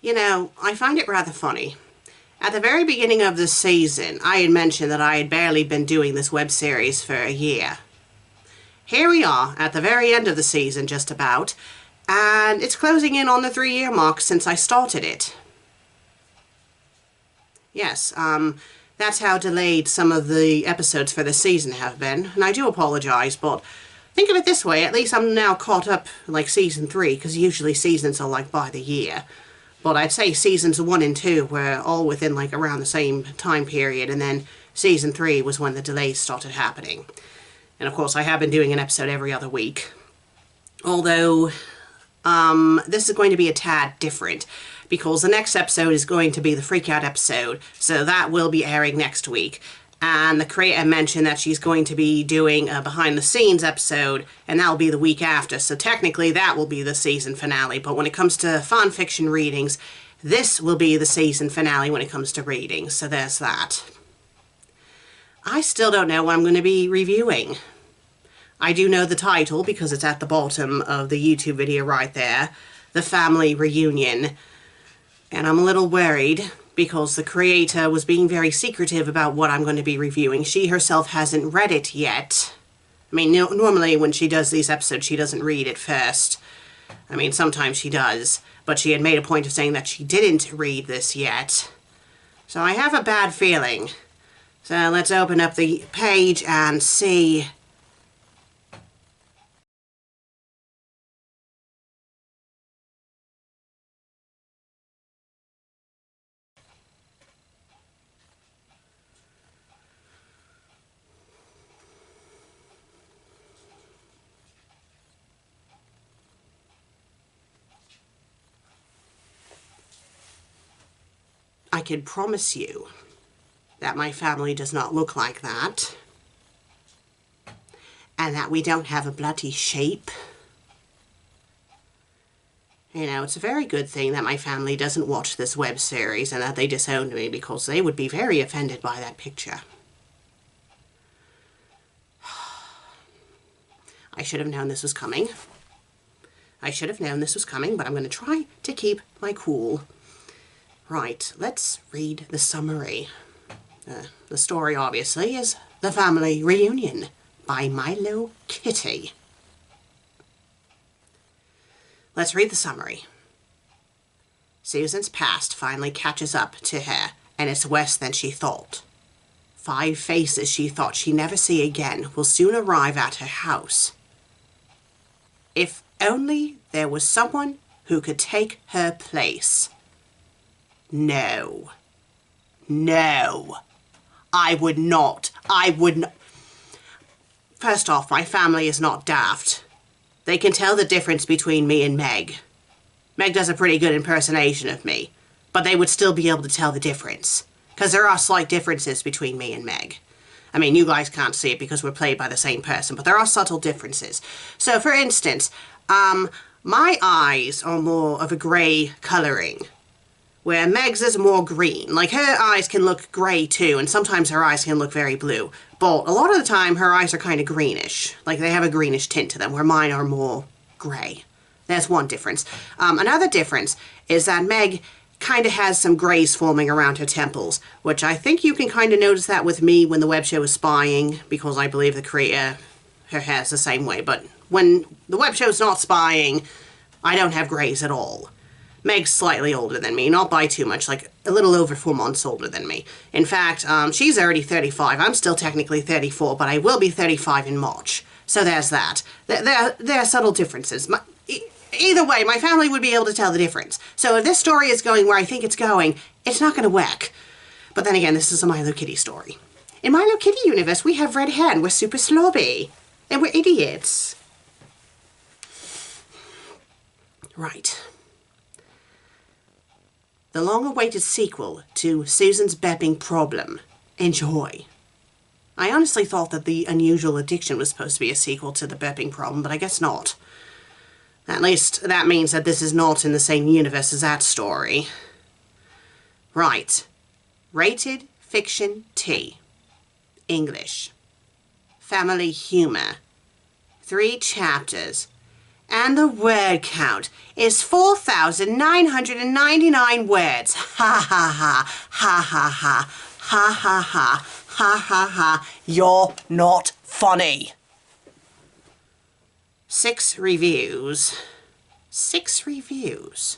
You know, I find it rather funny. At the very beginning of this season, I had mentioned that I had barely been doing this web series for a year. Here we are, at the very end of the season, just about, and it's closing in on the 3-year mark since I started it. Yes, that's how delayed some of the episodes for this season have been, and I do apologize, but think of it this way, at least I'm now caught up like season 3, because usually seasons are like by the year. But I'd say seasons 1 and 2 were all within like around the same time period, and then season 3 was when the delays started happening. And of course I have been doing an episode every other week. Although, this is going to be a tad different, because the next episode is going to be the Freak Out episode, so that will be airing next week. And the creator mentioned that she's going to be doing a behind the scenes episode, and that'll be the week after, so technically that will be the season finale. But when it comes to fan fiction readings, this will be the season finale when it comes to readings, so there's that. I still don't know what I'm going to be reviewing. I do know the title because it's at the bottom of the YouTube video right there, The Family Reunion, and I'm a little worried because the creator was being very secretive about what I'm going to be reviewing. She herself hasn't read it yet. I mean, normally when she does these episodes, she doesn't read it first. I mean, sometimes she does, but she had made a point of saying that she didn't read this yet. So I have a bad feeling. So let's open up the page and see. I can promise you that my family does not look like that, and that we don't have a bloody shape. You know, it's a very good thing that my family doesn't watch this web series and that they disowned me, because they would be very offended by that picture. I should have known this was coming. I should have known this was coming, but I'm going to try to keep my cool. Right, let's read the summary. The story, obviously, is The Family Reunion by Mylokitty. Let's read the summary. Susan's past finally catches up to her, and it's worse than she thought. 5 faces she thought she'd never see again will soon arrive at her house. If only there was someone who could take her place. No. No. I would not. First off, my family is not daft. They can tell the difference between me and Meg. Meg does a pretty good impersonation of me, but they would still be able to tell the difference, because there are slight differences between me and Meg. I mean, you guys can't see it because we're played by the same person, but there are subtle differences. So, for instance, my eyes are more of a grey colouring, where Meg's is more green. Like, her eyes can look grey too, and sometimes her eyes can look very blue. But a lot of the time, her eyes are kind of greenish. Like, they have a greenish tint to them, where mine are more grey. There's one difference. Another difference is that Meg kind of has some greys forming around her temples, which I think you can kind of notice that with me when the web show is spying, because I believe the creator, her hair's the same way. But when the web show's not spying, I don't have greys at all. Meg's slightly older than me, not by too much, like a little over 4 months older than me. In fact, she's already 35. I'm still technically 34, but I will be 35 in March. So there's that. There are subtle differences. Either way, my family would be able to tell the difference. So if this story is going where I think it's going, it's not going to work. But then again, this is a Mylokitty story. In Mylokitty universe, we have red hair and we're super slobby. And we're idiots. Right. The long-awaited sequel to Susan's Bepping Problem. Enjoy. I honestly thought that The Unusual Addiction was supposed to be a sequel to The Bepping Problem, but I guess not. At least that means that this is not in the same universe as that story. Right. Rated Fiction T. English. Family humor. 3 chapters. And the word count is 4,999 words. Ha ha ha, ha ha ha, ha ha ha, ha ha ha. You're not funny. 6 reviews. 6 reviews.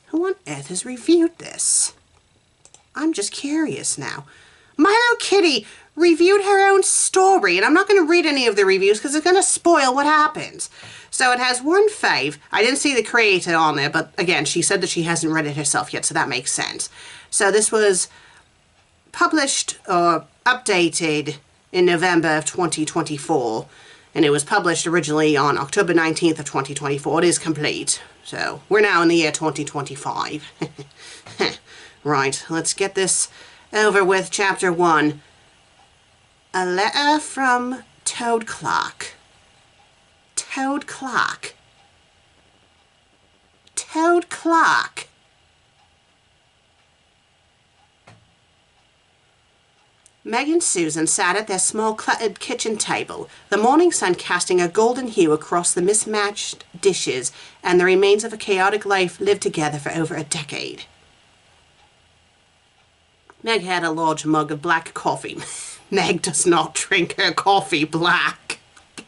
Who on earth has reviewed this? I'm just curious now. Mylokitty reviewed her own story, and I'm not going to read any of the reviews because it's going to spoil what happens. So it has 1 fave. I didn't see the creator on there, but again, she said that she hasn't read it herself yet, so that makes sense. So this was published or updated in November of 2024, and it was published originally on October 19th of 2024. It is complete. So we're now in the year 2025. Right, let's get this over with. Chapter 1. A letter from Toad Clock. Toad Clock. Toad Clock. Meg and Susan sat at their small cluttered kitchen table, the morning sun casting a golden hue across the mismatched dishes and the remains of a chaotic life lived together for over a decade. Meg had a large mug of black coffee. Meg does not drink her coffee black.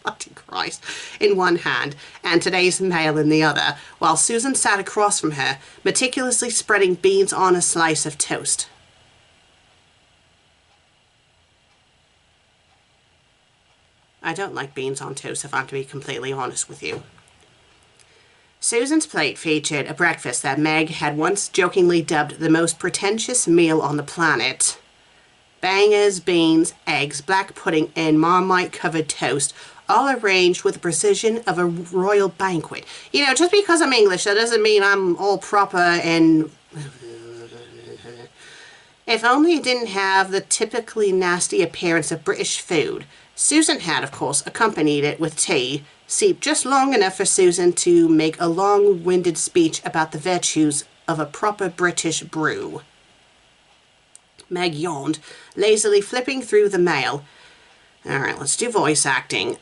Bloody Christ. In one hand, and today's mail in the other, while Susan sat across from her, meticulously spreading beans on a slice of toast. I don't like beans on toast, if I'm to be completely honest with you. Susan's plate featured a breakfast that Meg had once jokingly dubbed the most pretentious meal on the planet. Bangers, beans, eggs, black pudding, and Marmite-covered toast, all arranged with the precision of a royal banquet. You know, just because I'm English, that doesn't mean I'm all proper and... If only it didn't have the typically nasty appearance of British food. Susan had, of course, accompanied it with tea, steeped just long enough for Susan to make a long-winded speech about the virtues of a proper British brew. Meg yawned, lazily flipping through the mail. All right, let's do voice acting.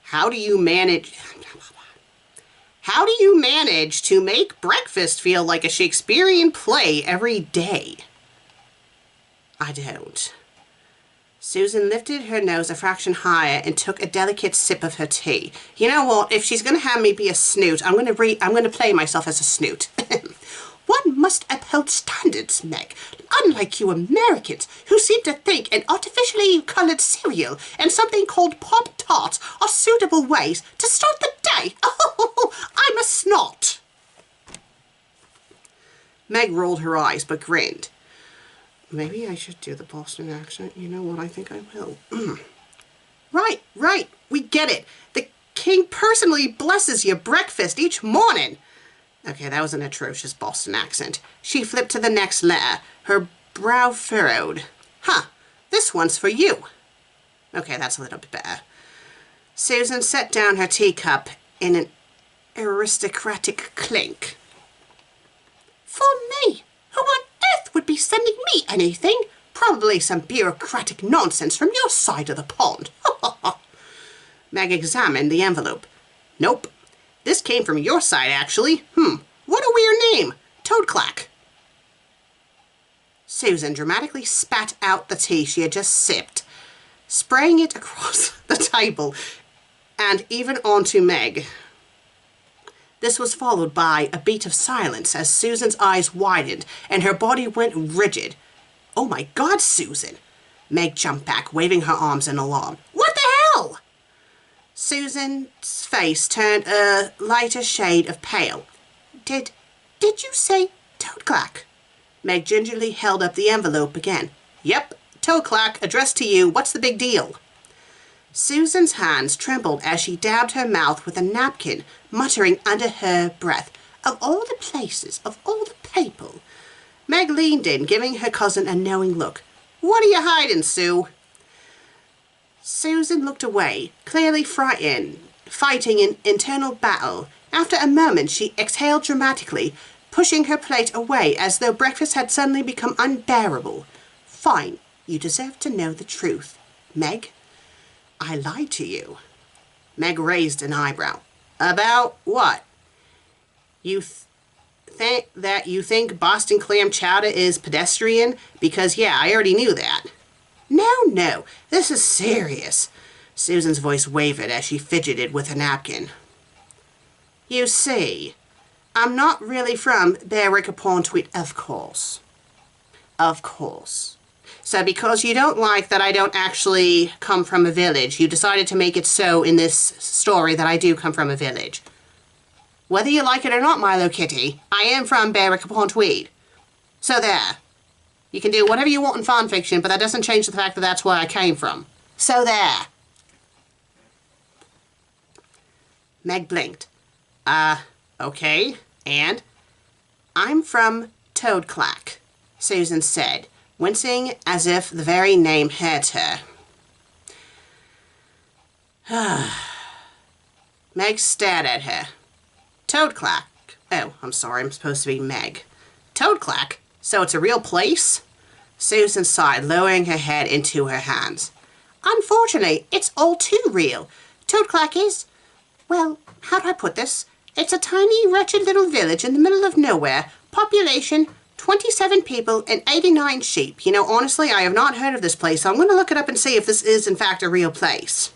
How do you manage to make breakfast feel like a Shakespearean play every day? I don't. Susan lifted her nose a fraction higher and took a delicate sip of her tea. You know what? If she's going to have me be a snoot, I'm going to play myself as a snoot. One must uphold standards, Meg. Unlike you Americans, who seem to think an artificially coloured cereal and something called Pop-Tarts are suitable ways to start the day. Oh, I'm a snot. Meg rolled her eyes, but grinned. Maybe I should do the Boston accent. You know what? I think I will. Right. We get it. The king personally blesses your breakfast each morning. Okay, that was an atrocious Boston accent. She flipped to the next letter, her brow furrowed. Huh, this one's for you. Okay, that's a little bit better. Susan set down her teacup in an aristocratic clink. For me? Who on earth would be sending me anything? Probably some bureaucratic nonsense from your side of the pond. Meg examined the envelope. Nope. This came from your side, actually. What a weird name. Toadclack. Susan dramatically spat out the tea she had just sipped, spraying it across the table and even onto Meg. This was followed by a beat of silence as Susan's eyes widened and her body went rigid. Oh my God, Susan! Meg jumped back, waving her arms in alarm. What the hell? Susan's face turned a lighter shade of pale. Did you say Toadclack? Meg gingerly held up the envelope again. Yep, Toadclack, addressed to you. What's the big deal? Susan's hands trembled as she dabbed her mouth with a napkin, muttering under her breath, Of all the places, of all the people. Meg leaned in, giving her cousin a knowing look. What are you hiding, Sue? Susan looked away, clearly frightened, fighting an internal battle. After a moment, she exhaled dramatically, pushing her plate away as though breakfast had suddenly become unbearable. Fine, you deserve to know the truth. Meg, I lied to you. Meg raised an eyebrow. About what? You think Boston clam chowder is pedestrian? Because, yeah, I already knew that. No, this is serious. Susan's voice wavered as she fidgeted with a napkin. You see, I'm not really from Berwick-upon-Tweed, of course. Of course. So because you don't like that I don't actually come from a village, you decided to make it so in this story that I do come from a village. Whether you like it or not, Mylokitty, I am from Berwick-upon-Tweed. So there. You can do whatever you want in fanfiction, but that doesn't change the fact that that's where I came from. So there. Meg blinked. Okay, and? I'm from Toadclack, Susan said, wincing as if the very name hurt her. Meg stared at her. Toadclack? Oh, I'm sorry, I'm supposed to be Meg. Toadclack? So it's a real place? Susan sighed, lowering her head into her hands. Unfortunately, it's all too real. Toadclack is, well, how do I put this? It's a tiny, wretched little village in the middle of nowhere. Population, 27 people and 89 sheep. You know, honestly, I have not heard of this place, so I'm going to look it up and see if this is, in fact, a real place.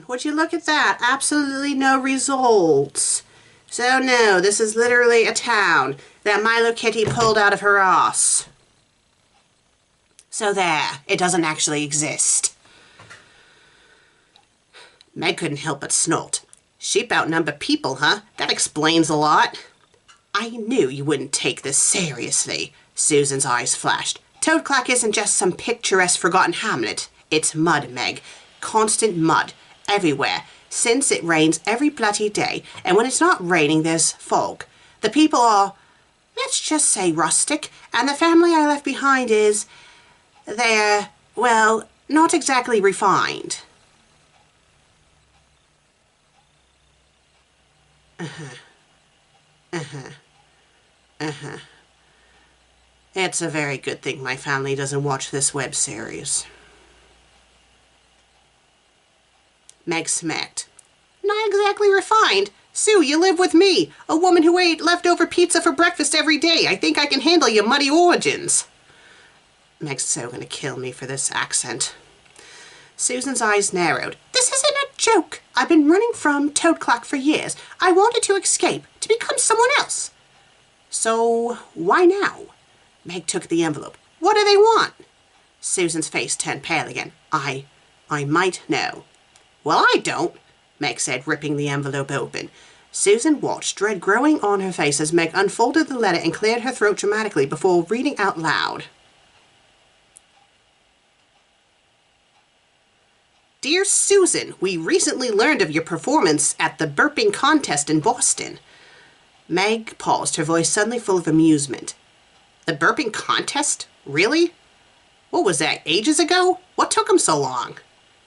Would you look at that? Absolutely no results. So no, this is literally a town that Mylokitty pulled out of her ass. So there, it doesn't actually exist. Meg couldn't help but snort. Sheep outnumber people, huh? That explains a lot. I knew you wouldn't take this seriously. Susan's eyes flashed. Toadclack isn't just some picturesque forgotten hamlet. It's mud, Meg. Constant mud. Everywhere. Since it rains every bloody day. And when it's not raining, there's fog. The people are, let's just say, rustic. And the family I left behind is, they're, well, not exactly refined. It's a very good thing my family doesn't watch this web series. Meg smacked. Not exactly refined. Sue, you live with me, a woman who ate leftover pizza for breakfast every day. I think I can handle your muddy origins. Meg's so gonna kill me for this accent. Susan's eyes narrowed. This isn't a joke. I've been running from Toadclack for years. I wanted to escape, to become someone else. So, why now? Meg took the envelope. What do they want? Susan's face turned pale again. I might know. Well, I don't, Meg said, ripping the envelope open. Susan watched, dread growing on her face as Meg unfolded the letter and cleared her throat dramatically before reading out loud. Dear Susan, we recently learned of your performance at the burping contest in Boston. Meg paused, her voice suddenly full of amusement. The burping contest? Really? What was that, ages ago? What took them so long?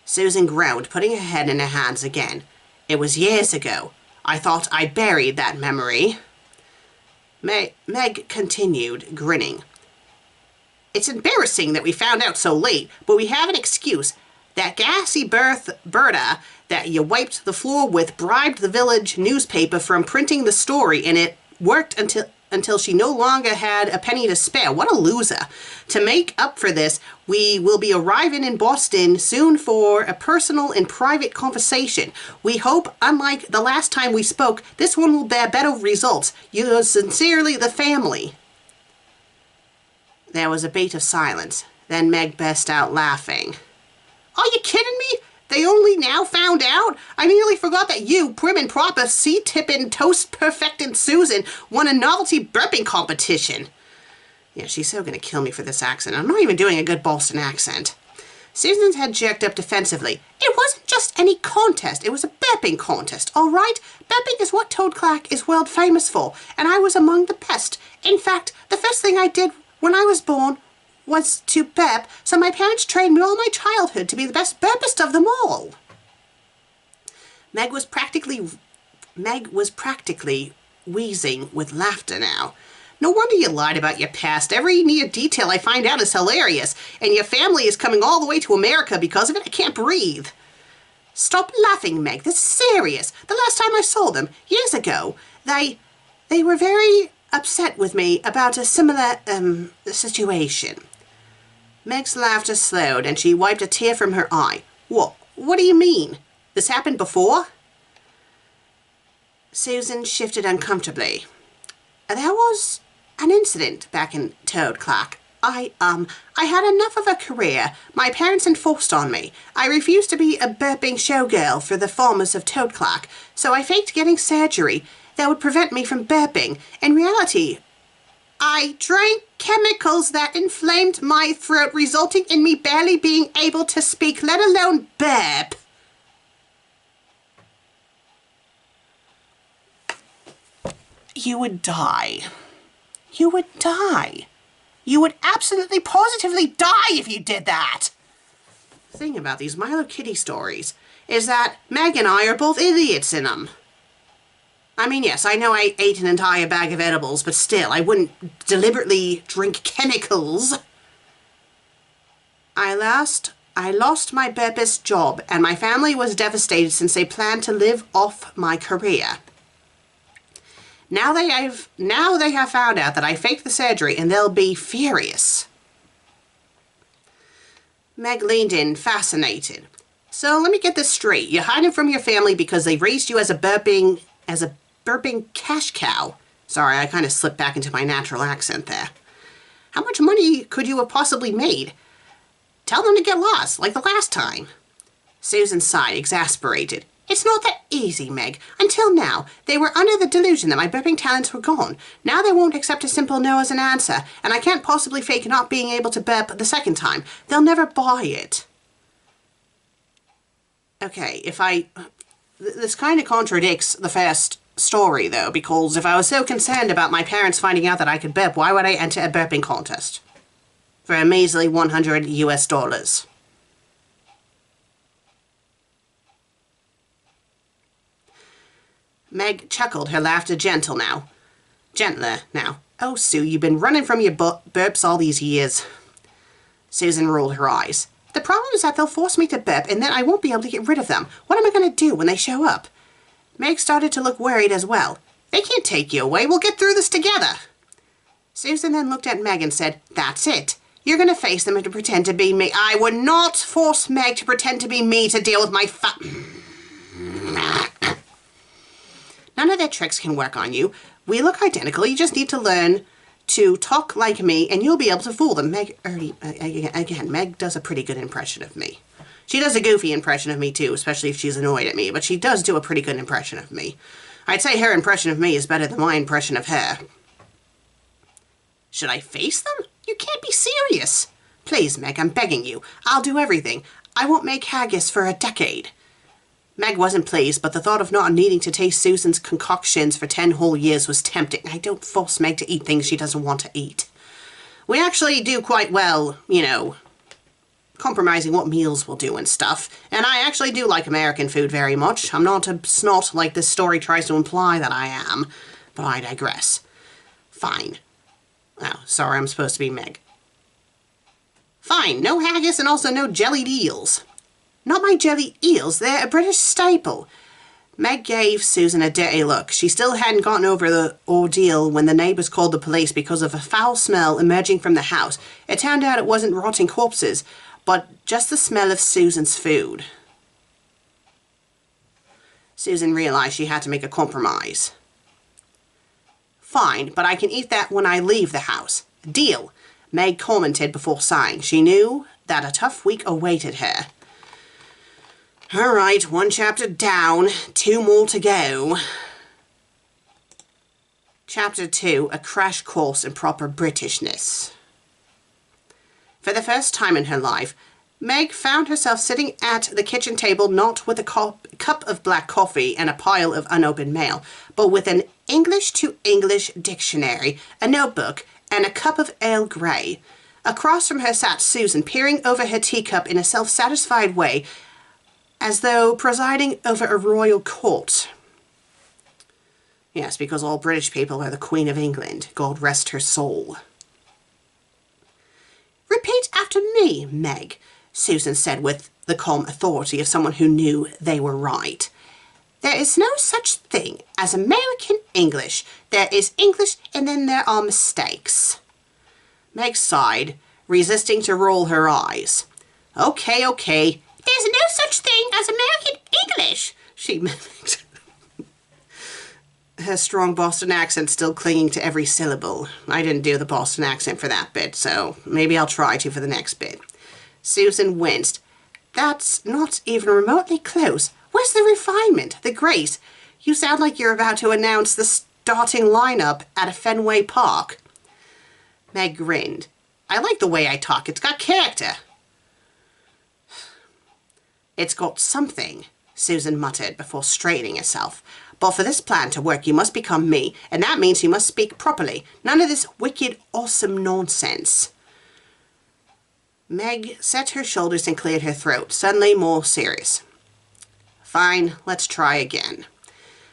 Susan groaned, putting her head in her hands again. It was years ago. I thought I buried that memory. Meg continued, grinning. It's embarrassing that we found out so late, but we have an excuse. That gassy Berta that you wiped the floor with bribed the village newspaper from printing the story, and it worked until she no longer had a penny to spare. What a loser. To make up for this, we will be arriving in Boston soon for a personal and private conversation. We hope, unlike the last time we spoke, this one will bear better results. Yours sincerely, the family. There was a beat of silence. Then Meg burst out laughing. Are you kidding me? They only now found out? I nearly forgot that you, prim and proper, sea-tipping, toast-perfecting Susan, won a novelty burping competition. Yeah, she's so gonna kill me for this accent. I'm not even doing a good Boston accent. Susan's head jerked up defensively. It wasn't just any contest. It was a burping contest, all right? Burping is what Toadclack is world famous for, and I was among the best. In fact, the first thing I did when I was born was to burp, so my parents trained me all my childhood to be the best burpist of them all. Meg was practically wheezing with laughter now. No wonder you lied about your past. Every near detail I find out is hilarious, and your family is coming all the way to America because of it. I can't breathe. Stop laughing, Meg. This is serious. The last time I saw them, years ago, they were very upset with me about a similar, situation. Meg's laughter slowed, and she wiped a tear from her eye. What do you mean? This happened before? Susan shifted uncomfortably. There was an incident back in Toadclack. I had enough of a career my parents enforced on me. I refused to be a burping showgirl for the farmers of Toadclack, so I faked getting surgery that would prevent me from burping. In reality, I drank chemicals that inflamed my throat, resulting in me barely being able to speak, let alone burp. You would die. You would die. You would absolutely positively die if you did that. The thing about these Mylokitty stories is that Meg and I are both idiots in them. I mean, yes, I know I ate an entire bag of edibles, but still, I wouldn't deliberately drink chemicals. I lost my burpist job, and my family was devastated since they planned to live off my career. Now they have found out that I faked the surgery, and they'll be furious. Meg leaned in, fascinated. So let me get this straight. You're hiding from your family because they raised you as a burping cash cow. Sorry, I kind of slipped back into my natural accent there. How much money could you have possibly made? Tell them to get lost, like the last time. Susan sighed, exasperated. It's not that easy, Meg. Until now, they were under the delusion that my burping talents were gone. Now they won't accept a simple no as an answer, and I can't possibly fake not being able to burp the second time. They'll never buy it. Okay, this kind of contradicts the first story, though, because if I was so concerned about my parents finding out that I could burp, why would I enter a burping contest? For a measly $100 US. Meg chuckled, her laughter gentler now. Oh, Sue, you've been running from your burps all these years. Susan rolled her eyes. The problem is that they'll force me to burp, and then I won't be able to get rid of them. What am I going to do when they show up? Meg started to look worried as well. They can't take you away. We'll get through this together. Susan then looked at Meg and said, That's it. You're going to face them and to pretend to be me. I would not force Meg to pretend to be me to deal with my None of their tricks can work on you. We look identical. You just need to learn to talk like me, and you'll be able to fool them. Meg does a pretty good impression of me. She does a goofy impression of me, too, especially if she's annoyed at me, but she does do a pretty good impression of me. I'd say her impression of me is better than my impression of her. Should I face them? You can't be serious. Please, Meg, I'm begging you. I'll do everything. I won't make haggis for a decade. Meg wasn't pleased, but the thought of not needing to taste Susan's concoctions for 10 whole years was tempting. I don't force Meg to eat things she doesn't want to eat. We actually do quite well, you know, compromising what meals we'll do and stuff. And I actually do like American food very much. I'm not a snot like this story tries to imply that I am, but I digress. Fine. Oh, sorry, I'm supposed to be Meg. Fine, no haggis and also no jellied eels. Not my jelly eels, they're a British staple. Meg gave Susan a dirty look. She still hadn't gotten over the ordeal when the neighbours called the police because of a foul smell emerging from the house. It turned out it wasn't rotting corpses, but just the smell of Susan's food. Susan realised she had to make a compromise. Fine, but I can eat that when I leave the house. Deal, Meg commented before sighing. She knew that a tough week awaited her. All right, one chapter down, 2 more to go. Chapter 2, A Crash Course in Proper Britishness. For the first time in her life, Meg found herself sitting at the kitchen table not with a cup of black coffee and a pile of unopened mail, but with an English-to-English dictionary, a notebook, and a cup of Earl Grey. Across from her sat Susan, peering over her teacup in a self-satisfied way, as though presiding over a royal court. Yes, because all British people are the Queen of England. God rest her soul. "Repeat after me, Meg," Susan said with the calm authority of someone who knew they were right. "There is no such thing as American English. There is English and then there are mistakes." Meg sighed, resisting to roll her eyes. Okay. "There's no such thing as American English," she mimicked, her strong Boston accent still clinging to every syllable. I didn't do the Boston accent for that bit, so maybe I'll try to for the next bit. Susan winced. "That's not even remotely close. Where's the refinement, the grace? You sound like you're about to announce the starting lineup at a Fenway Park." Meg grinned. "I like the way I talk. It's got character." "It's got something," Susan muttered before straightening herself. "But for this plan to work, you must become me, and that means you must speak properly. None of this wicked, awesome nonsense." Meg set her shoulders and cleared her throat, suddenly more serious. "Fine, let's try again."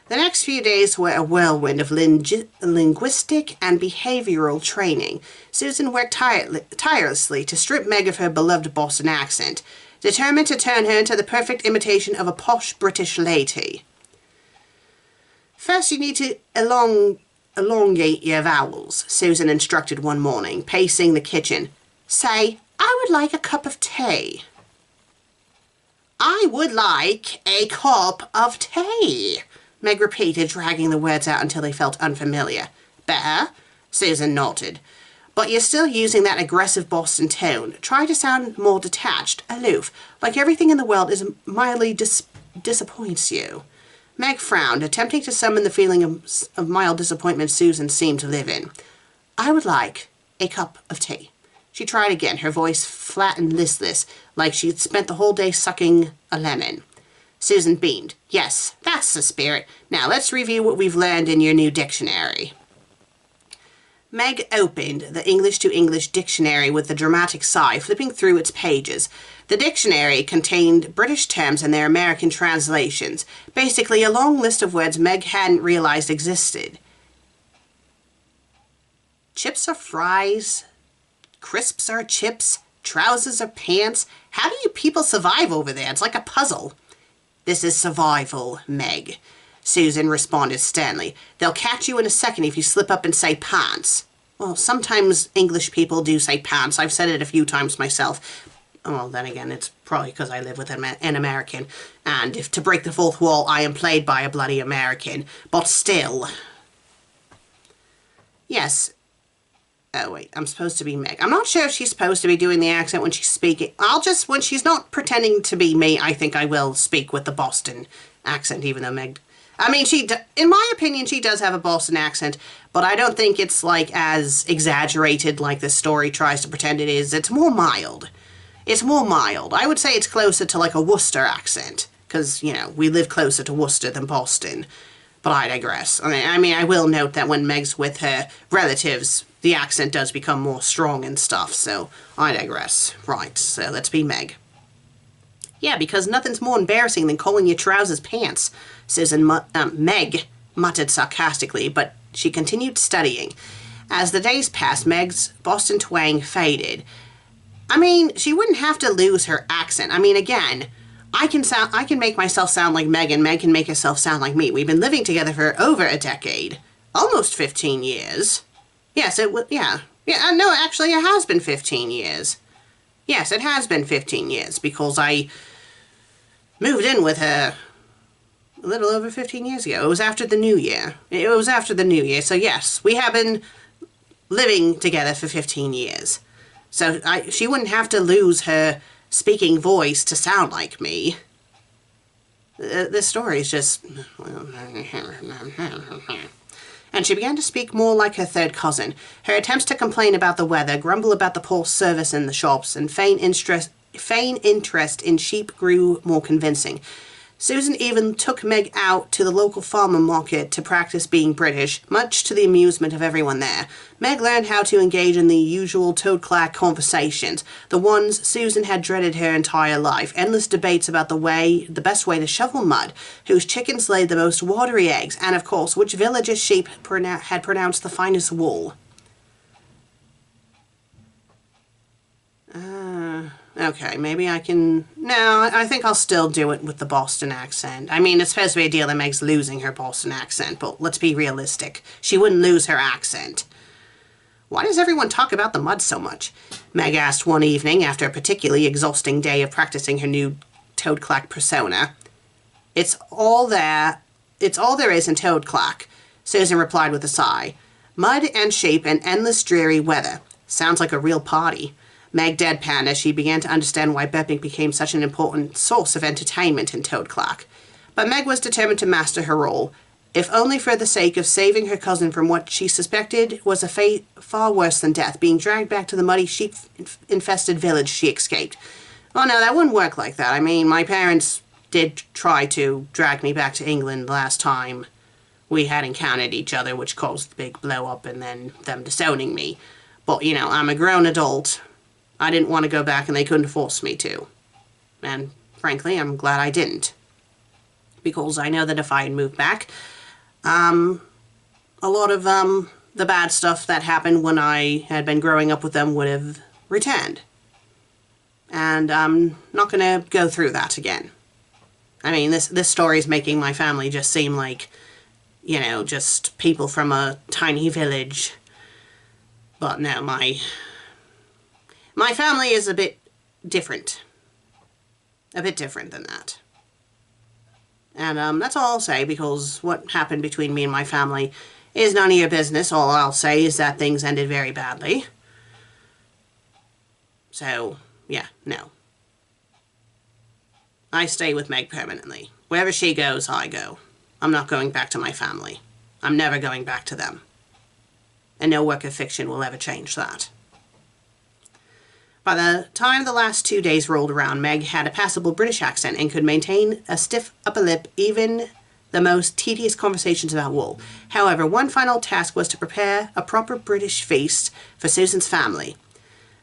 The next few days were a whirlwind of linguistic and behavioral training. Susan worked tirelessly to strip Meg of her beloved Boston accent, determined to turn her into the perfect imitation of a posh British lady. "First you need to elongate your vowels," Susan instructed one morning, pacing the kitchen. "Say, 'I would like a cup of tea.'" "I would like a cup of tea," Meg repeated, dragging the words out until they felt unfamiliar. "Better?" Susan nodded. "But you're still using that aggressive Boston tone. Try to sound more detached, aloof, like everything in the world is mildly disappoints you." Meg frowned, attempting to summon the feeling of mild disappointment Susan seemed to live in. "I would like a cup of tea." She tried again, her voice flat and listless, like she'd spent the whole day sucking a lemon. Susan beamed. "Yes, that's the spirit. Now let's review what we've learned in your new dictionary." Meg opened the English-to-English dictionary with a dramatic sigh, flipping through its pages. The dictionary contained British terms and their American translations, basically a long list of words Meg hadn't realized existed. Chips are fries, crisps are chips, trousers are pants. How do you people survive over there? It's like a puzzle. "This is survival, Meg," Susan responded sternly. "They'll catch you in a second if you slip up and say pants." Well, sometimes English people do say pants. I've said it a few times myself. Well, then again, it's probably because I live with an American. And if to break the fourth wall, I am played by a bloody American. But still. Yes. Oh, wait. I'm supposed to be Meg. I'm not sure if she's supposed to be doing the accent when she's speaking. When she's not pretending to be me, I think I will speak with the Boston accent, even though Meg... I mean, in my opinion, she does have a Boston accent, but I don't think it's, like, as exaggerated like this story tries to pretend it is. It's more mild. It's more mild. I would say it's closer to, like, a Worcester accent, because, you know, we live closer to Worcester than Boston. But I digress. I mean, I will note that when Meg's with her relatives, the accent does become more strong and stuff, so I digress. Right, so let's be Meg. "Yeah, because nothing's more embarrassing than calling your trousers pants," Meg muttered sarcastically, but she continued studying. As the days passed, Meg's Boston twang faded. I mean, she wouldn't have to lose her accent. I mean, again, I can make myself sound like Meg, and Meg can make herself sound like me. We've been living together for over a decade. Almost 15 years. Yes, yeah. Yeah, no, actually, it has been 15 years. Yes, it has been 15 years, because I moved in with her a little over 15 years ago. It was after the New Year. It was after the New Year, so yes, we have been living together for 15 years. So she wouldn't have to lose her speaking voice to sound like me. This story is just... And she began to speak more like her third cousin. Her attempts to complain about the weather, grumble about the poor service in the shops, and feign interest in sheep grew more convincing. Susan even took Meg out to the local farmer market to practice being British, much to the amusement of everyone there. Meg learned how to engage in the usual toad-clack conversations, the ones Susan had dreaded her entire life, endless debates about the best way to shovel mud, whose chickens laid the most watery eggs, and of course, which village's sheep had pronounced the finest wool. Okay, maybe I can... No, I think I'll still do it with the Boston accent. I mean, it's supposed to be a deal that Meg's losing her Boston accent, but let's be realistic. She wouldn't lose her accent. Why does everyone talk about the mud so much? Meg asked one evening after a particularly exhausting day of practicing her new Toad-clack persona. It's all there is in Toad-clack, Susan replied with a sigh. Mud and sheep and endless dreary weather. Sounds like a real party. Meg deadpanned as she began to understand why burping became such an important source of entertainment in Toad-clack. But Meg was determined to master her role, if only for the sake of saving her cousin from what she suspected was a fate far worse than death, being dragged back to the muddy, sheep-infested village she escaped. Oh no, that wouldn't work like that. I mean, my parents did try to drag me back to England last time we had encountered each other, which caused the big blow-up and then them disowning me. But, you know, I'm a grown adult. I didn't want to go back and they couldn't force me to. And frankly, I'm glad I didn't. Because I know that if I had moved back, a lot of the bad stuff that happened when I had been growing up with them would have returned. And I'm not going to go through that again. I mean, this story is making my family just seem like, you know, just people from a tiny village. But no, my family is a bit different. A bit different than that. And that's all I'll say, because what happened between me and my family is none of your business. All I'll say is that things ended very badly. So, yeah, no. I stay with Meg permanently. Wherever she goes, I go. I'm not going back to my family. I'm never going back to them. And no work of fiction will ever change that. By the time the last 2 days rolled around, Meg had a passable British accent and could maintain a stiff upper lip even the most tedious conversations about wool. However, one final task was to prepare a proper British feast for Susan's family.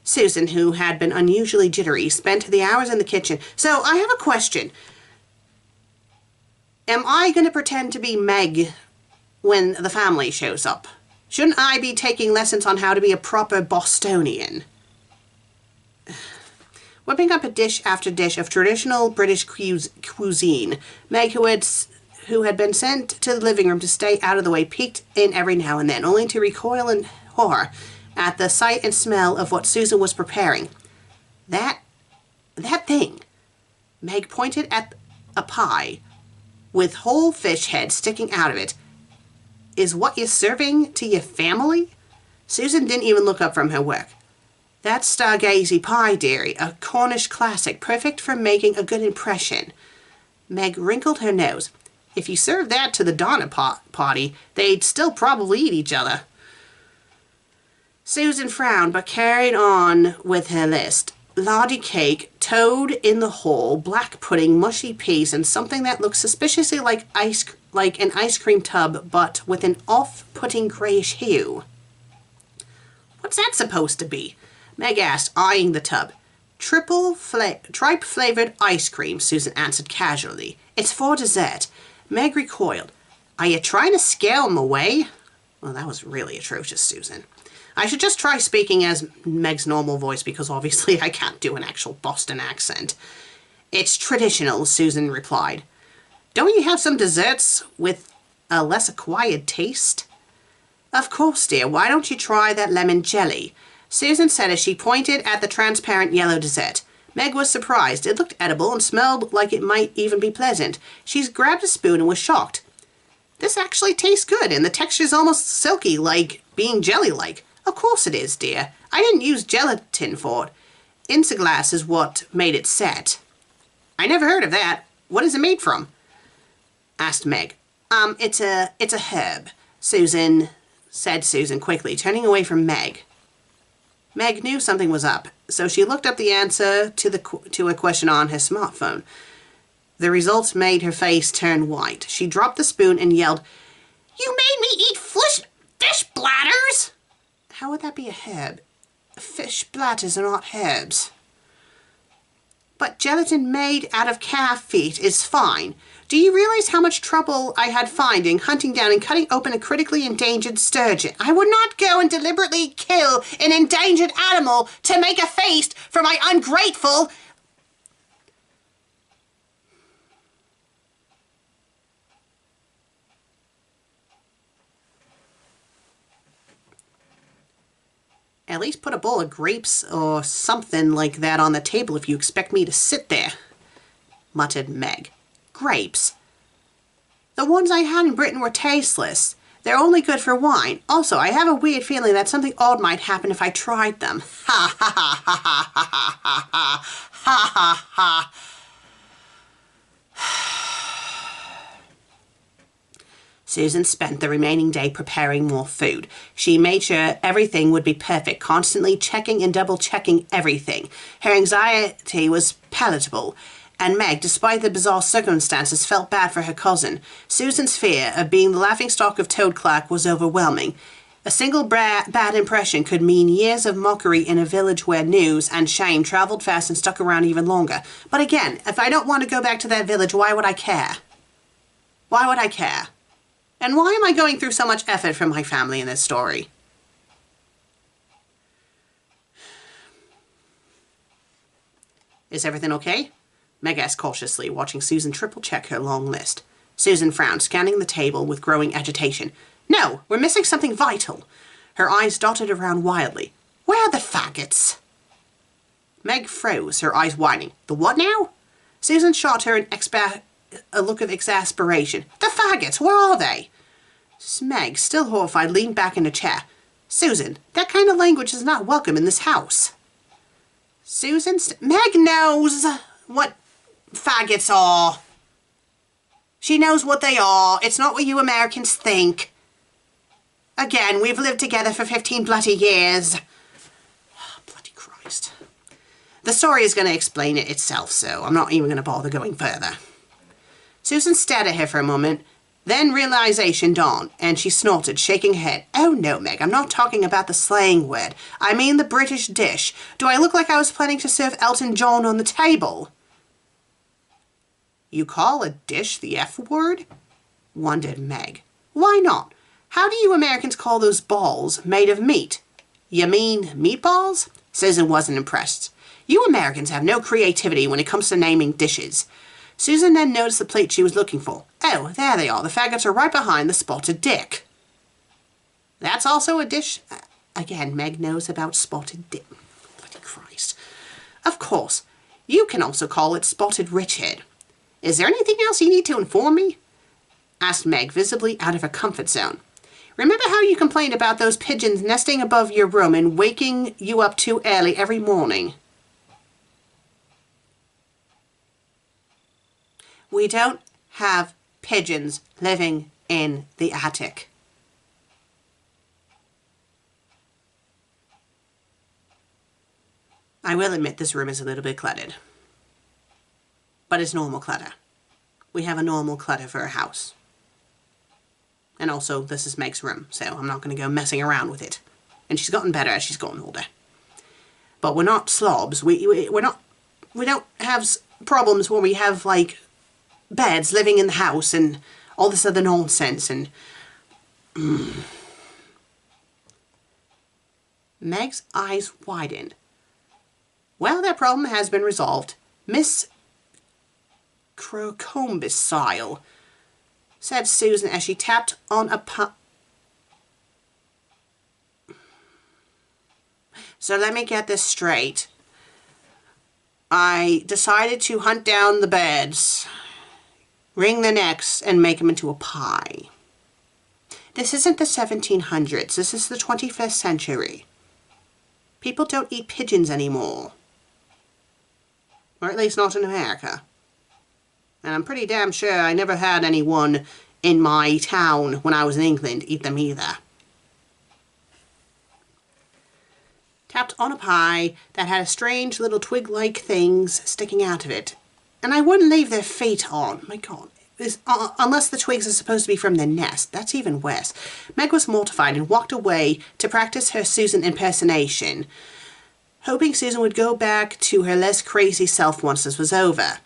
Susan, who had been unusually jittery, spent the hours in the kitchen. So, I have a question. Am I going to pretend to be Meg when the family shows up? Shouldn't I be taking lessons on how to be a proper Bostonian? Whipping up a dish after dish of traditional British cuisine, Meg, who had been sent to the living room to stay out of the way, peeked in every now and then, only to recoil in horror at the sight and smell of what Susan was preparing. That thing. Meg pointed at a pie with whole fish heads sticking out of it. Is what you're serving to your family? Susan didn't even look up from her work. That's Stargazy pie, dearie, a Cornish classic, perfect for making a good impression. Meg wrinkled her nose. If you served that to the Donner Party, they'd still probably eat each other. Susan frowned, but carried on with her list. Lardy cake, toad in the hole, black pudding, mushy peas, and something that looks suspiciously like an ice cream tub, but with an off-putting greyish hue. What's that supposed to be? Meg asked, eyeing the tub. Tripe-flavoured ice cream, Susan answered casually. It's for dessert. Meg recoiled. Are you trying to scare him away? Well, that was really atrocious, Susan. I should just try speaking as Meg's normal voice, because obviously I can't do an actual Boston accent. It's traditional, Susan replied. Don't you have some desserts with a less acquired taste? Of course, dear. Why don't you try that lemon jelly? Susan said as she pointed at the transparent yellow dessert. Meg was surprised. It looked edible and smelled like it might even be pleasant. She grabbed a spoon and was shocked. This actually tastes good, and the texture's almost silky, like being jelly-like. Of course it is, dear. I didn't use gelatin for it. Inseglass is what made it set. I never heard of that. What is it made from? asked Meg. It's a herb, said Susan quickly, turning away from Meg. Meg knew something was up, so she looked up the answer to a question on her smartphone. The results made her face turn white. She dropped the spoon and yelled, "You made me eat fish bladders!" How would that be a herb? Fish bladders are not herbs. But gelatin made out of calf feet is fine. Do you realize how much trouble I had finding, hunting down, and cutting open a critically endangered sturgeon? I would not go and deliberately kill an endangered animal to make a feast for my ungrateful... At least put a bowl of grapes or something like that on the table if you expect me to sit there, muttered Meg. Grapes? The ones I had in Britain were tasteless. They're only good for wine. Also, I have a weird feeling that something odd might happen if I tried them. Ha ha ha ha ha ha ha ha ha ha ha. Susan spent the remaining day preparing more food. She made sure everything would be perfect, constantly checking and double-checking everything. Her anxiety was palatable, and Meg, despite the bizarre circumstances, felt bad for her cousin. Susan's fear of being the laughingstock of Toad Clark was overwhelming. A single bad impression could mean years of mockery in a village where news and shame traveled fast and stuck around even longer. But again, if I don't want to go back to that village, why would I care? Why would I care? And why am I going through so much effort from my family in this story? Is everything okay? Meg asked cautiously, watching Susan triple-check her long list. Susan frowned, scanning the table with growing agitation. No, we're missing something vital. Her eyes darted around wildly. Where are the faggots? Meg froze, her eyes widening. The what now? Susan shot her a look of exasperation. The faggots, where are they? Meg, still horrified, leaned back in a chair. Susan, that kind of language is not welcome in this house. Susan, Meg knows what faggots are. She knows what they are. It's not what you Americans think. Again, we've lived together for 15 bloody years. Oh, bloody Christ. The story is going to explain it itself, so I'm not even going to bother going further. Susan stared at her for a moment. Then realization dawned, and she snorted, shaking her head. Oh no, Meg, I'm not talking about the slang word. I mean the British dish. Do I look like I was planning to serve Elton John on the table? You call a dish the F word? Wondered Meg. Why not? How do you Americans call those balls made of meat? You mean meatballs? Susan wasn't impressed. You Americans have no creativity when it comes to naming dishes. Susan then noticed the plate she was looking for. Oh, there they are. The faggots are right behind the spotted dick. That's also a dish. Again, Meg knows about spotted dick. Bloody Christ. Of course. You can also call it spotted Richard. Is there anything else you need to inform me? Asked Meg, visibly out of her comfort zone. Remember how you complained about those pigeons nesting above your room and waking you up too early every morning? We don't have pigeons living in the attic. I will admit this room is a little bit cluttered. But it's normal clutter. We have a normal clutter for a house. And also, this is Meg's room, so I'm not going to go messing around with it. And she's gotten better as she's gotten older. But we're not slobs. We don't have problems where we have, like, beds living in the house and all this other nonsense and... Meg's eyes widened. Well, that problem has been resolved. Miss Crocombicile, said Susan as she tapped on a So let me get this straight. I decided to hunt down the birds, wring their necks, and make them into a pie. This isn't the 1700s. This is the 21st century. People don't eat pigeons anymore. Or at least not in America. And I'm pretty damn sure I never had anyone in my town when I was in England eat them either. Tapped on a pie that had a strange little twig-like things sticking out of it. And I wouldn't leave their feet on. My God. Unless the twigs are supposed to be from their nest. That's even worse. Meg was mortified and walked away to practice her Susan impersonation, hoping Susan would go back to her less crazy self once this was over.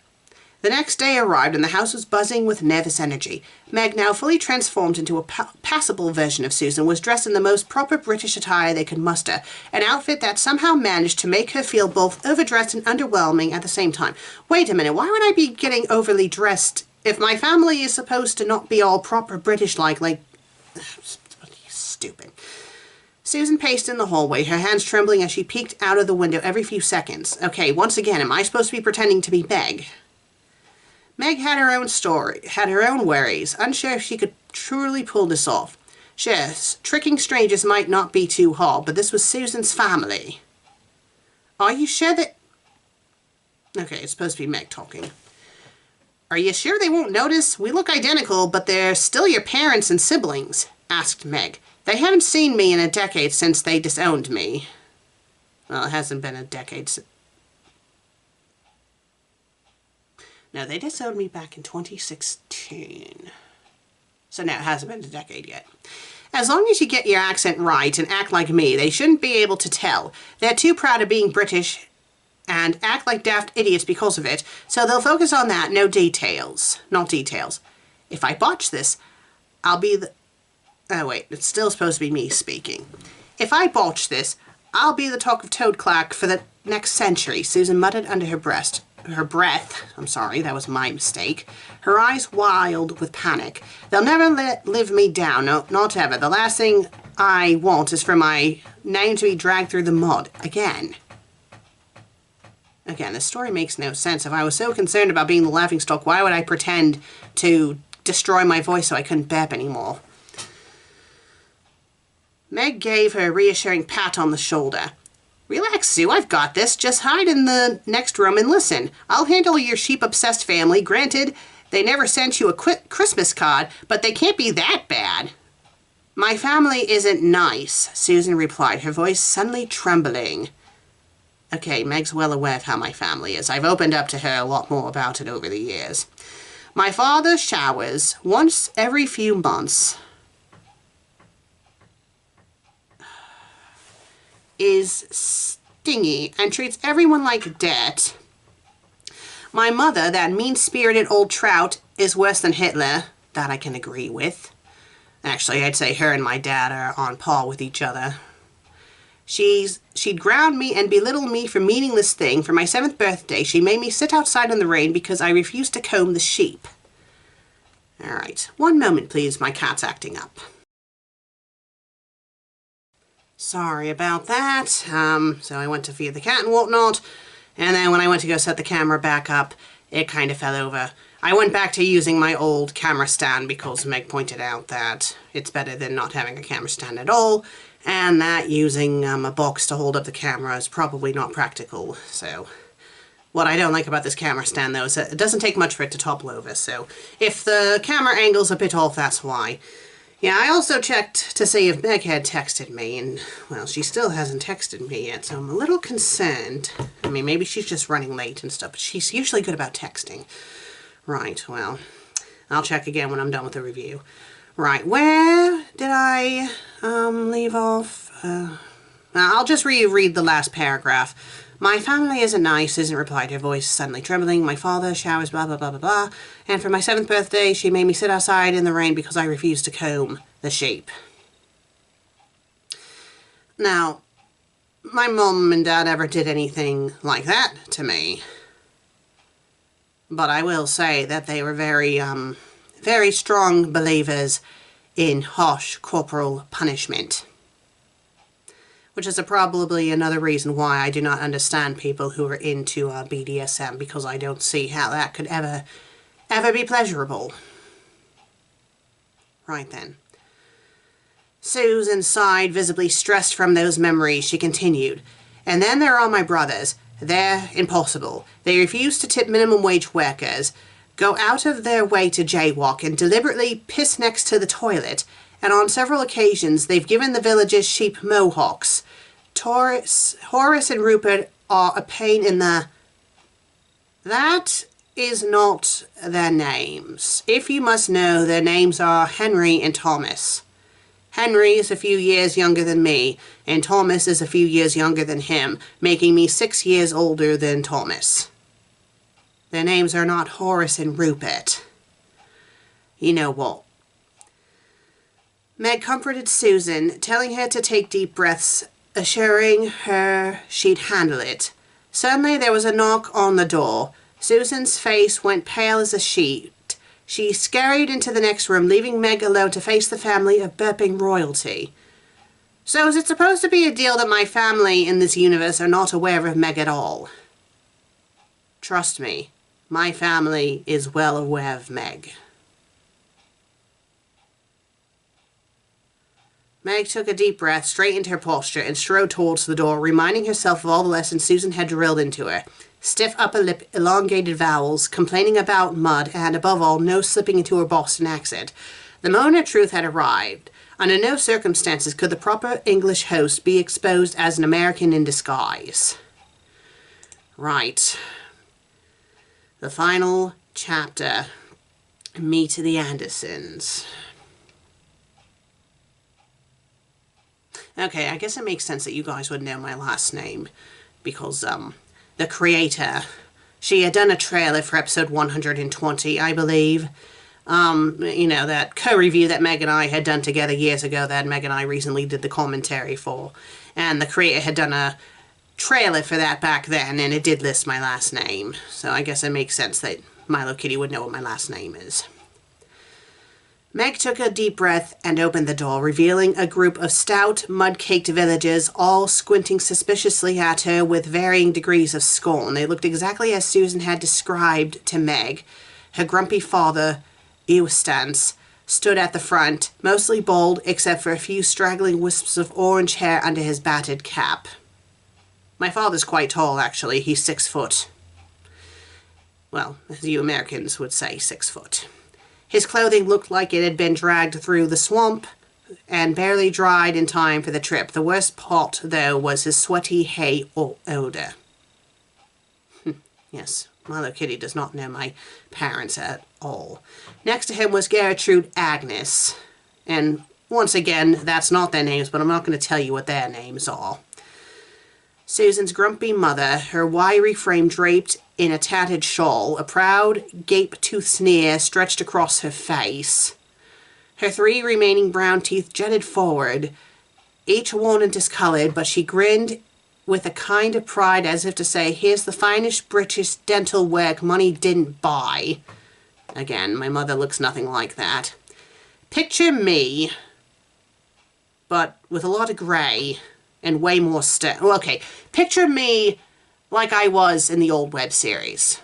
The next day arrived and the house was buzzing with nervous energy. Meg, now fully transformed into a passable version of Susan, was dressed in the most proper British attire they could muster, an outfit that somehow managed to make her feel both overdressed and underwhelming at the same time. Wait a minute, why would I be getting overly dressed if my family is supposed to not be all proper British-like, stupid. Susan paced in the hallway, her hands trembling as she peeked out of the window every few seconds. Okay, once again, am I supposed to be pretending to be Meg? Meg had her own story, had her own worries, unsure if she could truly pull this off. Sure, tricking strangers might not be too hard, but this was Susan's family. Are you sure that... Okay, it's supposed to be Meg talking. Are you sure they won't notice? We look identical, but they're still your parents and siblings, asked Meg. They haven't seen me in a decade since they disowned me. Well, it hasn't been a decade since... No, they disowned me back in 2016. So no, it hasn't been a decade yet. As long as you get your accent right and act like me, they shouldn't be able to tell. They're too proud of being British and act like daft idiots because of it, so they'll focus on that, no details. Not details. If I botch this, I'll be the... Oh wait, it's still supposed to be me speaking. If I botch this, I'll be the talk of Toadclack for the next century, Susan muttered under her breath. I'm sorry, that was my mistake. Her eyes wild with panic. They'll never live me down, no, not ever. The last thing I want is for my name to be dragged through the mud. Again, this story makes no sense. If I was so concerned about being the laughingstock, why would I pretend to destroy my voice so I couldn't burp anymore? Meg gave her a reassuring pat on the shoulder. Relax, Sue, I've got this. Just hide in the next room and listen. I'll handle your sheep-obsessed family. Granted, they never sent you a Christmas card, but they can't be that bad. My family isn't nice, Susan replied, her voice suddenly trembling. Okay, Meg's well aware of how my family is. I've opened up to her a lot more about it over the years. My father showers once every few months. Is stingy and treats everyone like dirt. My mother, that mean-spirited old trout, is worse than Hitler. That I can agree with. Actually, I'd say her and my dad are on par with each other. She'd ground me and belittle me for meaningless thing. For my 7th birthday, she made me sit outside in the rain because I refused to comb the sheep. Alright, one moment please, my cat's acting up. Sorry about that. So I went to feed the cat and whatnot, and then when I went to go set the camera back up, it kind of fell over. I went back to using my old camera stand because Meg pointed out that it's better than not having a camera stand at all, and that using a box to hold up the camera is probably not practical. So what I don't like about this camera stand though is that it doesn't take much for it to topple over, so if the camera angle's a bit off, that's why. Yeah, I also checked to see if Meg had texted me, and, well, she still hasn't texted me yet, so I'm a little concerned. I mean, maybe she's just running late and stuff, but she's usually good about texting. Right, well, I'll check again when I'm done with the review. Right, where did I leave off? I'll just reread the last paragraph. My family isn't nice, Susan replied, her voice suddenly trembling. My father showers blah blah blah blah blah. And for my 7th birthday, she made me sit outside in the rain because I refused to comb the sheep. Now, my mum and dad never did anything like that to me. But I will say that they were very strong believers in harsh corporal punishment. Which is probably another reason why I do not understand people who are into BDSM, because I don't see how that could ever be pleasurable. Right then. Susan sighed, visibly stressed from those memories. She continued, and then there are my brothers. They're impossible. They refuse to tip minimum wage workers. go out of their way to jaywalk and deliberately piss next to the toilet, and on several occasions they've given the village's sheep mohawks. Horace and Rupert are a pain in the... That is not their names. If you must know, their names are Henry and Thomas. Henry is a few years younger than me, and Thomas is a few years younger than him, making me 6 years older than Thomas. Their names are not Horace and Rupert. You know what? Meg comforted Susan, telling her to take deep breaths, assuring her she'd handle it. Suddenly there was a knock on the door. Susan's face went pale as a sheet. She scurried into the next room, leaving Meg alone to face the family of burping royalty. So is it supposed to be a deal that my family in this universe are not aware of Meg at all? Trust me, my family is well aware of Meg. Meg took a deep breath, straightened her posture, and strode towards the door, reminding herself of all the lessons Susan had drilled into her. Stiff upper lip, elongated vowels, complaining about mud, and, above all, no slipping into her Boston accent. The moment of truth had arrived. Under no circumstances could the proper English host be exposed as an American in disguise. Right. The final chapter. Meet the Andersons. Okay, I guess it makes sense that you guys would know my last name, because, the creator, she had done a trailer for episode 120, I believe. You know, that co-review that Meg and I had done together years ago that Meg and I recently did the commentary for. And the creator had done a trailer for that back then, and it did list my last name. So I guess it makes sense that Mylokitty would know what my last name is. Meg took a deep breath and opened the door, revealing a group of stout, mud-caked villagers, all squinting suspiciously at her with varying degrees of scorn. They looked exactly as Susan had described to Meg. Her grumpy father, Eustace, stood at the front, mostly bald except for a few straggling wisps of orange hair under his battered cap. My father's quite tall, actually. He's 6 foot. Well, as you Americans would say, 6 foot. His clothing looked like it had been dragged through the swamp and barely dried in time for the trip. The worst part, though, was his sweaty hay odor. Yes, Mylokitty does not know my parents at all. Next to him was Gertrude Agnes. And once again, that's not their names, but I'm not going to tell you what their names are. Susan's grumpy mother, her wiry frame draped in a tattered shawl, a proud, gape-toothed sneer stretched across her face. Her 3 remaining brown teeth jutted forward, each worn and discolored, but she grinned with a kind of pride as if to say, here's the finest British dental work money didn't buy. Again, my mother looks nothing like that. Picture me, but with a lot of grey and way more well, okay, picture me like I was in the old web series.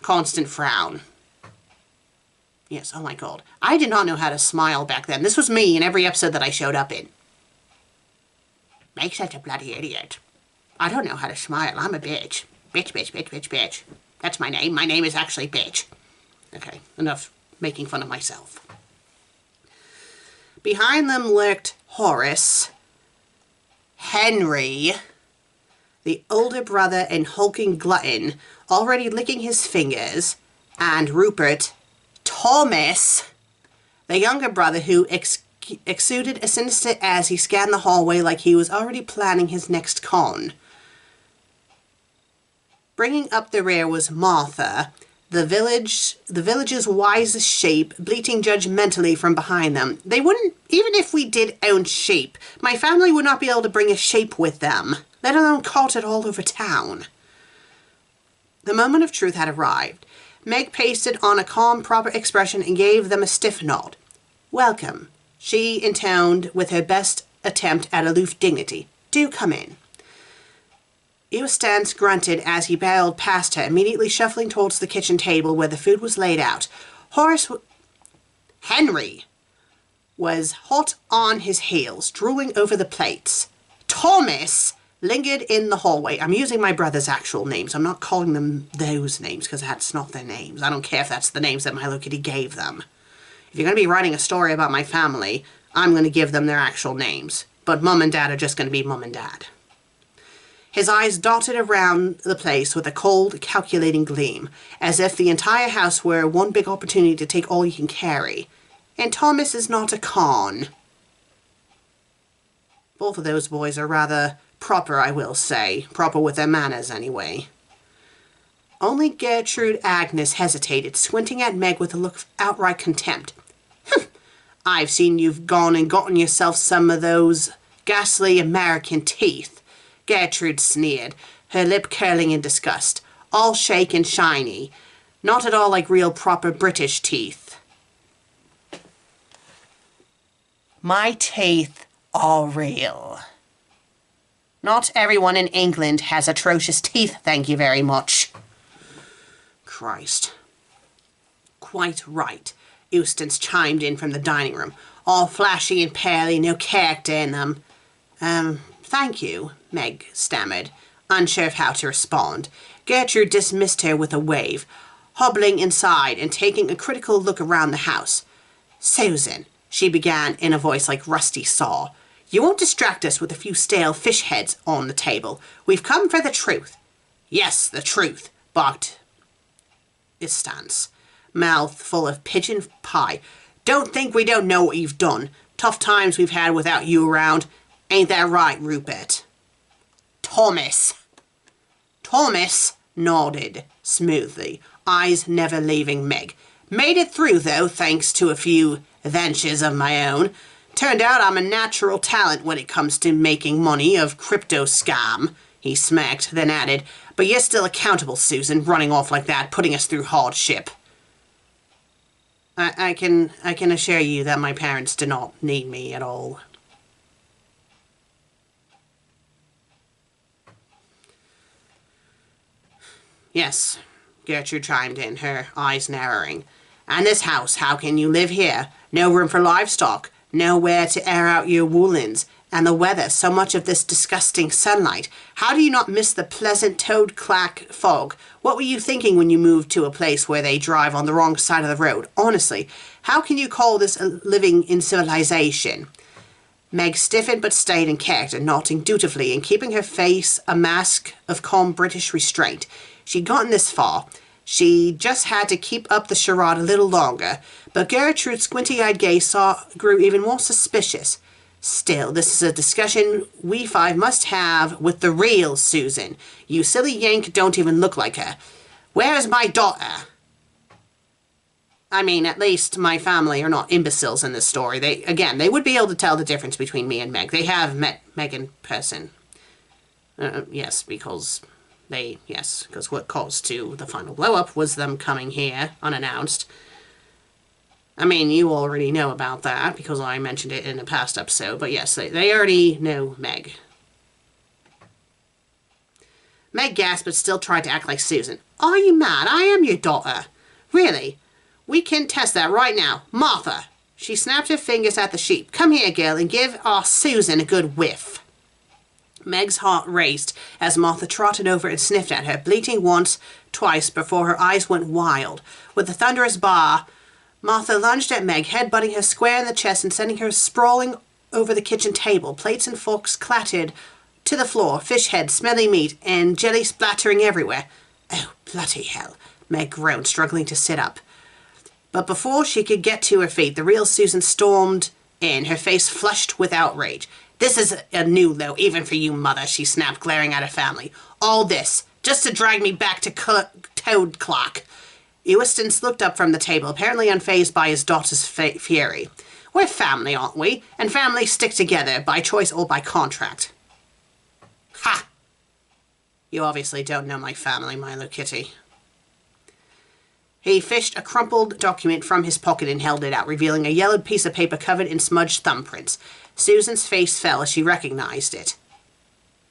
Constant frown. Yes, oh my god. I did not know how to smile back then. This was me in every episode that I showed up in. Make such a bloody idiot. I don't know how to smile. I'm a bitch. Bitch, bitch, bitch, bitch, bitch. That's my name. My name is actually Bitch. Okay, enough making fun of myself. Behind them lurked Horace, Henry, the older brother and hulking glutton, already licking his fingers, and Rupert, Thomas, the younger brother who exuded a sinister as he scanned the hallway like he was already planning his next con. Bringing up the rear was Martha, the village's wisest sheep, bleating judgmentally from behind them. They wouldn't, even if we did own sheep, my family would not be able to bring a sheep with them, let alone cart it all over town. The moment of truth had arrived. Meg pasted on a calm, proper expression and gave them a stiff nod. Welcome, she intoned with her best attempt at aloof dignity. Do come in. Eustace grunted as he barreled past her, immediately shuffling towards the kitchen table where the food was laid out. Henry was hot on his heels, drooling over the plates. Thomas lingered in the hallway. I'm using my brother's actual names. I'm not calling them those names because that's not their names. I don't care if that's the names that Mylokitty gave them. If you're going to be writing a story about my family, I'm going to give them their actual names. But Mum and Dad are just going to be Mum and Dad. His eyes darted around the place with a cold, calculating gleam, as if the entire house were one big opportunity to take all you can carry. And Thomas is not a con. Both of those boys are rather proper, I will say. Proper with their manners, anyway. Only Gertrude Agnes hesitated, squinting at Meg with a look of outright contempt. I've seen you've gone and gotten yourself some of those ghastly American teeth. Gertrude sneered, her lip curling in disgust. All shake and shiny. Not at all like real proper British teeth. My teeth are real. Not everyone in England has atrocious teeth, thank you very much. Christ. Quite right, Eustace chimed in from the dining room, all flashy and pearly, no character in them. Thank you, Meg stammered, unsure of how to respond. Gertrude dismissed her with a wave, hobbling inside and taking a critical look around the house. Susan, she began in a voice like rusty saw, you won't distract us with a few stale fish heads on the table. We've come for the truth. Yes, the truth, barked Eustace, mouth full of pigeon pie. Don't think we don't know what you've done. Tough times we've had without you around. Ain't that right, Rupert? Thomas nodded smoothly, eyes never leaving Meg. Made it through, though, thanks to a few ventures of my own. Turned out I'm a natural talent when it comes to making money of crypto scam, he smacked, then added, but you're still accountable, Susan, running off like that, putting us through hardship. I can assure you that my parents do not need me at all. Yes, Gertrude chimed in, her eyes narrowing. And this house, how can you live here? No room for livestock, nowhere to air out your woolens, and the weather, so much of this disgusting sunlight. How do you not miss the pleasant toad-clack fog? What were you thinking when you moved to a place where they drive on the wrong side of the road? Honestly, how can you call this living in civilization? Meg stiffened but stayed in character, nodding dutifully and keeping her face a mask of calm British restraint. She'd gotten this far. She just had to keep up the charade a little longer, but Gertrude's squinty-eyed gaze grew even more suspicious. Still, this is a discussion we five must have with the real Susan. You silly yank don't even look like her. Where is my daughter? I mean, at least my family are not imbeciles in this story. They would be able to tell the difference between me and Meg. They have met Meg in person. Yes, because what caused to the final blow-up was them coming here unannounced. I mean, you already know about that because I mentioned it in a past episode, but yes, they already know Meg. Meg gasped but still tried to act like Susan. Are you mad? I am your daughter. Really? We can test that right now. Martha! She snapped her fingers at the sheep. Come here, girl, and give our Susan a good whiff. Meg's heart raced as Martha trotted over and sniffed at her, bleating once, twice, before her eyes went wild. With a thunderous bar, Martha lunged at Meg, head-butting her square in the chest and sending her sprawling over the kitchen table. Plates and forks clattered to the floor, fish heads, smelly meat, and jelly splattering everywhere. Oh, bloody hell, Meg groaned, struggling to sit up. But before she could get to her feet, the real Susan stormed in, her face flushed with outrage. This is a new low, even for you, Mother, she snapped, glaring at her family. All this, just to drag me back to Toad Clock. Eustace looked up from the table, apparently unfazed by his daughter's fury. We're family, aren't we? And families stick together, by choice or by contract. Ha! You obviously don't know my family, Mylokitty. He fished a crumpled document from his pocket and held it out, revealing a yellowed piece of paper covered in smudged thumbprints. Susan's face fell as she recognized it.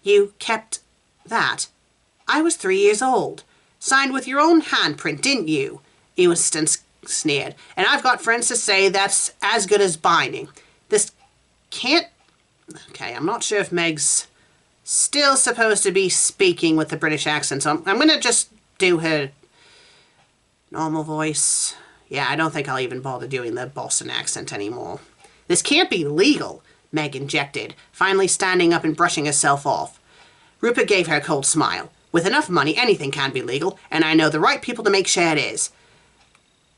You kept that? I was 3 years old. Signed with your own handprint, didn't you? Eustace sneered. And I've got friends to say that's as good as binding. This can't... Okay, I'm not sure if Meg's still supposed to be speaking with the British accent, so I'm gonna just do her normal voice. Yeah, I don't think I'll even bother doing the Boston accent anymore. This can't be legal, Meg injected, finally standing up and brushing herself off. Rupert gave her a cold smile. With enough money, anything can be legal, and I know the right people to make sure it is.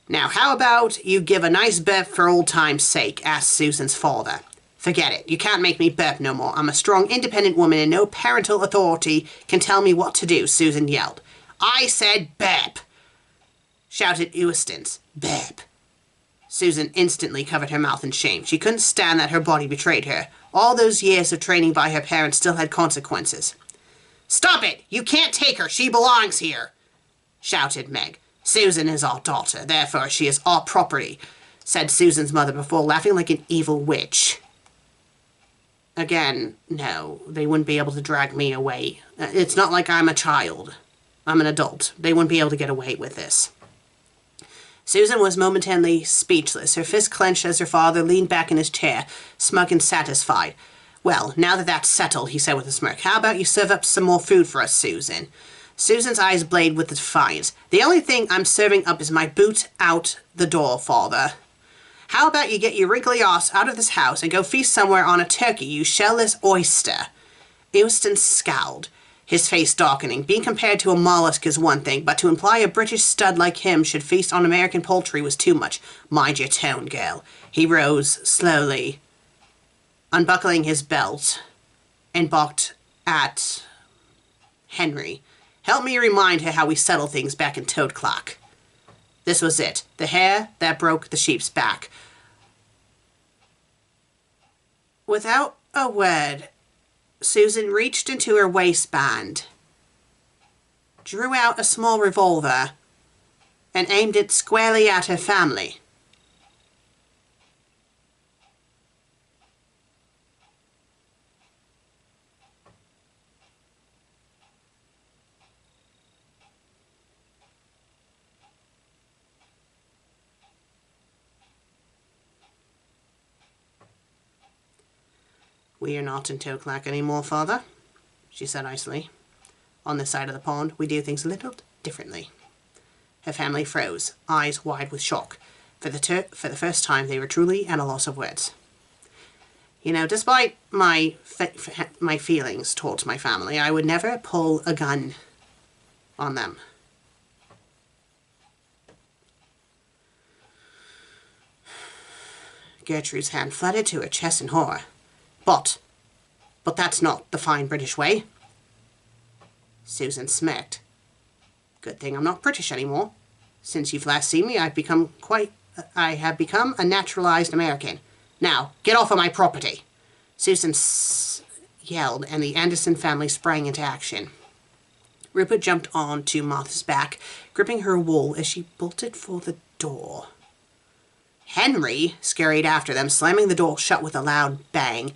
Now, how about you give a nice burp for old time's sake, asked Susan's father. Forget it. You can't make me burp no more. I'm a strong, independent woman and no parental authority can tell me what to do, Susan yelled. I said burp, shouted Eustance. Burp. Susan instantly covered her mouth in shame. She couldn't stand that her body betrayed her. All those years of training by her parents still had consequences. Stop it! You can't take her! She belongs here! Shouted Meg. Susan is our daughter, therefore she is our property, said Susan's mother before laughing like an evil witch. Again, no, they wouldn't be able to drag me away. It's not like I'm a child. I'm an adult. They wouldn't be able to get away with this. Susan was momentarily speechless, her fist clenched as her father leaned back in his chair, smug and satisfied. Well, now that that's settled, he said with a smirk, how about you serve up some more food for us, Susan? Susan's eyes blazed with defiance. The only thing I'm serving up is my boot out the door, father. How about you get your wrinkly ass out of this house and go feast somewhere on a turkey, you shellless oyster? Euston scowled, his face darkening. Being compared to a mollusk is one thing, but to imply a British stud like him should feast on American poultry was too much. Mind your tone, girl. He rose slowly, unbuckling his belt, and balked at Henry. Help me remind her how we settled things back in Toad Clock. This was it. The hair that broke the sheep's back. Without a word, Susan reached into her waistband, drew out a small revolver, and aimed it squarely at her family. We are not in Toad Clock anymore, father, she said icily. On this side of the pond, we do things a little differently. Her family froze, eyes wide with shock. For the first time, they were truly at a loss of words. You know, despite my feelings towards my family, I would never pull a gun on them. Gertrude's hand fluttered to her chest in horror. But that's not the fine British way. Susan smirked. Good thing I'm not British anymore. Since you've last seen me, I have become a naturalized American. Now, get off of my property. Susan yelled, and the Anderson family sprang into action. Rupert jumped on to Martha's back, gripping her wool as she bolted for the door. Henry scurried after them, slamming the door shut with a loud bang.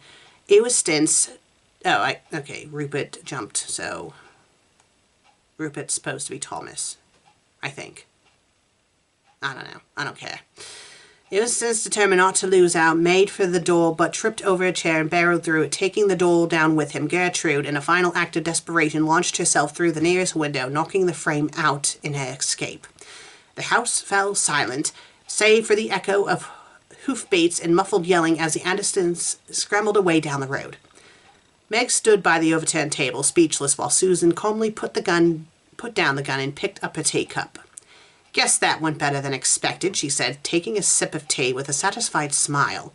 Eustance... Rupert jumped, so... Rupert's supposed to be Thomas, I think. I don't know. I don't care. Eustance, determined not to lose out, made for the door, but tripped over a chair and barreled through it, taking the door down with him. Gertrude, in a final act of desperation, launched herself through the nearest window, knocking the frame out in her escape. The house fell silent, save for the echo of hoofbeats and muffled yelling as the Andersons scrambled away down the road. Meg stood by the overturned table, speechless, while Susan calmly put down the gun and picked up a teacup. Guess that went better than expected, she said, taking a sip of tea with a satisfied smile.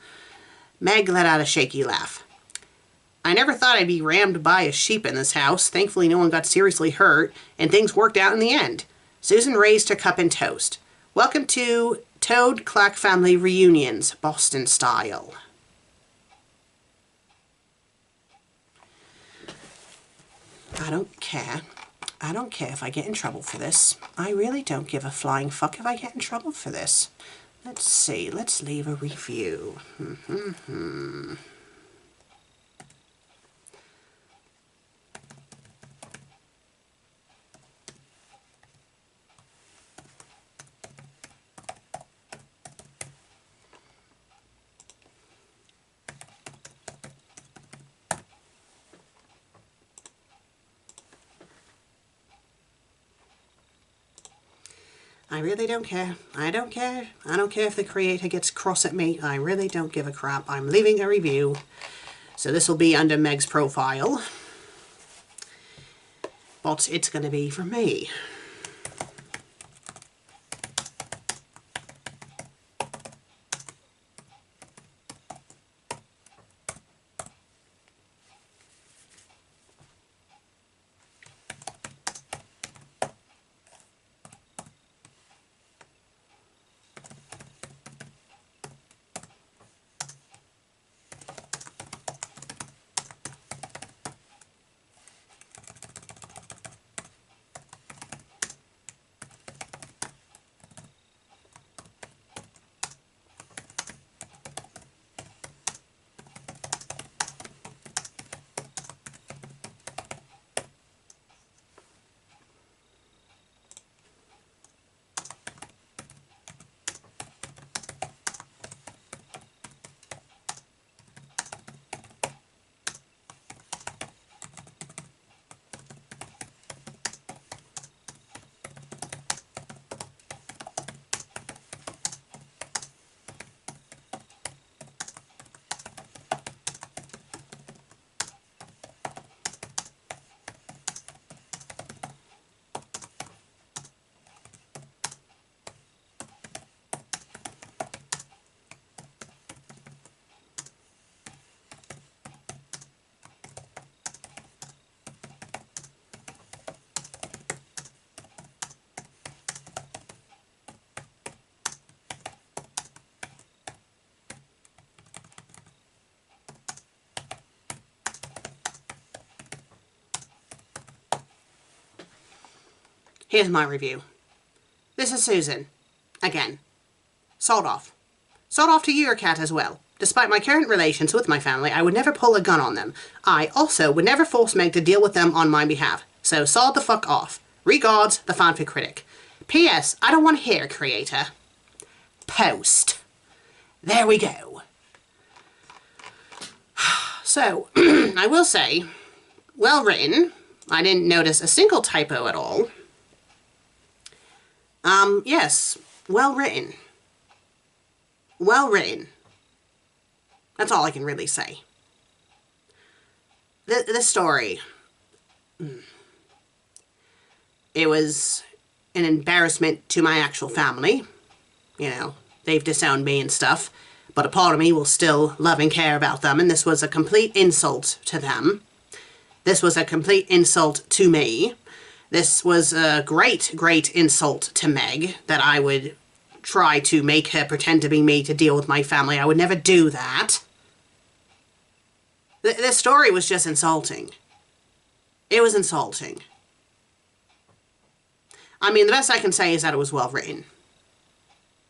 Meg let out a shaky laugh. I never thought I'd be rammed by a sheep in this house. Thankfully, no one got seriously hurt, and things worked out in the end. Susan raised her cup in toast. Welcome to Toad Clock Family Reunions, Boston style. I don't care. I don't care if I get in trouble for this. I really don't give a flying fuck if I get in trouble for this. Let's see. Let's leave a review. I really don't care. I don't care. I don't care if the creator gets cross at me. I really don't give a crap. I'm leaving a review. So this will be under Meg's profile. But it's going to be for me. Here's my review. This is Susan. Again. Sawed off. Sawed off to your cat as well. Despite my current relations with my family, I would never pull a gun on them. I also would never force Meg to deal with them on my behalf. So sawed the fuck off. Regards, the FanFic Critic. P.S. I don't want to hear, creator. Post. There we go. So, I will say, well written. I didn't notice a single typo at all. Yes, well written. Well written. That's all I can really say. This story, it was an embarrassment to my actual family. You know, they've disowned me and stuff, but a part of me will still love and care about them, and this was a complete insult to them. This was a complete insult to me. This was a great, great insult to Meg, that I would try to make her pretend to be me to deal with my family. I would never do that. This story was just insulting. It was insulting. I mean, the best I can say is that it was well written.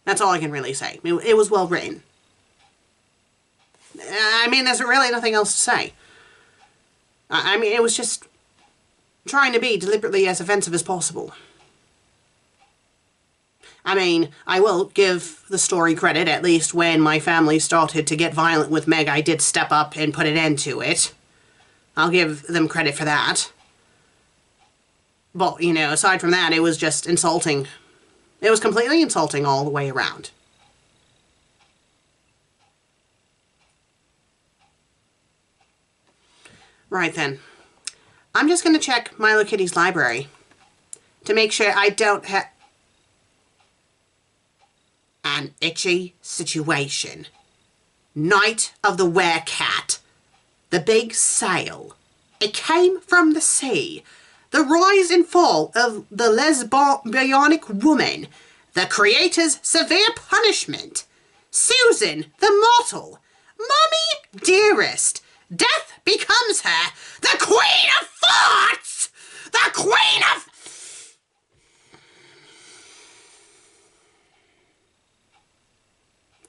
That's all I can really say. It was well written. I mean, there's really nothing else to say. I mean, it was just trying to be deliberately as offensive as possible. I mean, I will give the story credit, at least when my family started to get violent with Meg, I did step up and put an end to it. I'll give them credit for that. But, you know, aside from that, it was just insulting. It was completely insulting all the way around. Right then. I'm just going to check Mylokitty's library to make sure I don't have an itchy situation. Night of the Werecat. The Big Sail. It came from the sea. The rise and fall of the lesbionic woman. The creator's severe punishment. Susan, the mortal. Mommy dearest. Death becomes her. The Queen of Farts! The Queen of...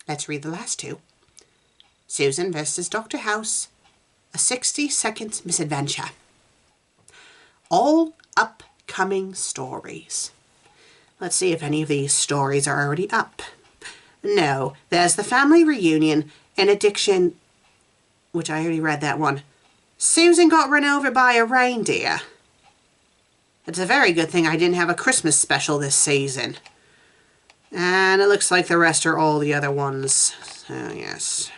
Let's read the last two. Susan versus Dr. House. A 60-second misadventure. All upcoming stories. Let's see if any of these stories are already up. No, there's the family reunion and addiction, which I already read that one. Susan got run over by a reindeer. It's a very good thing I didn't have a Christmas special this season. And it looks like the rest are all the other ones. So, yes.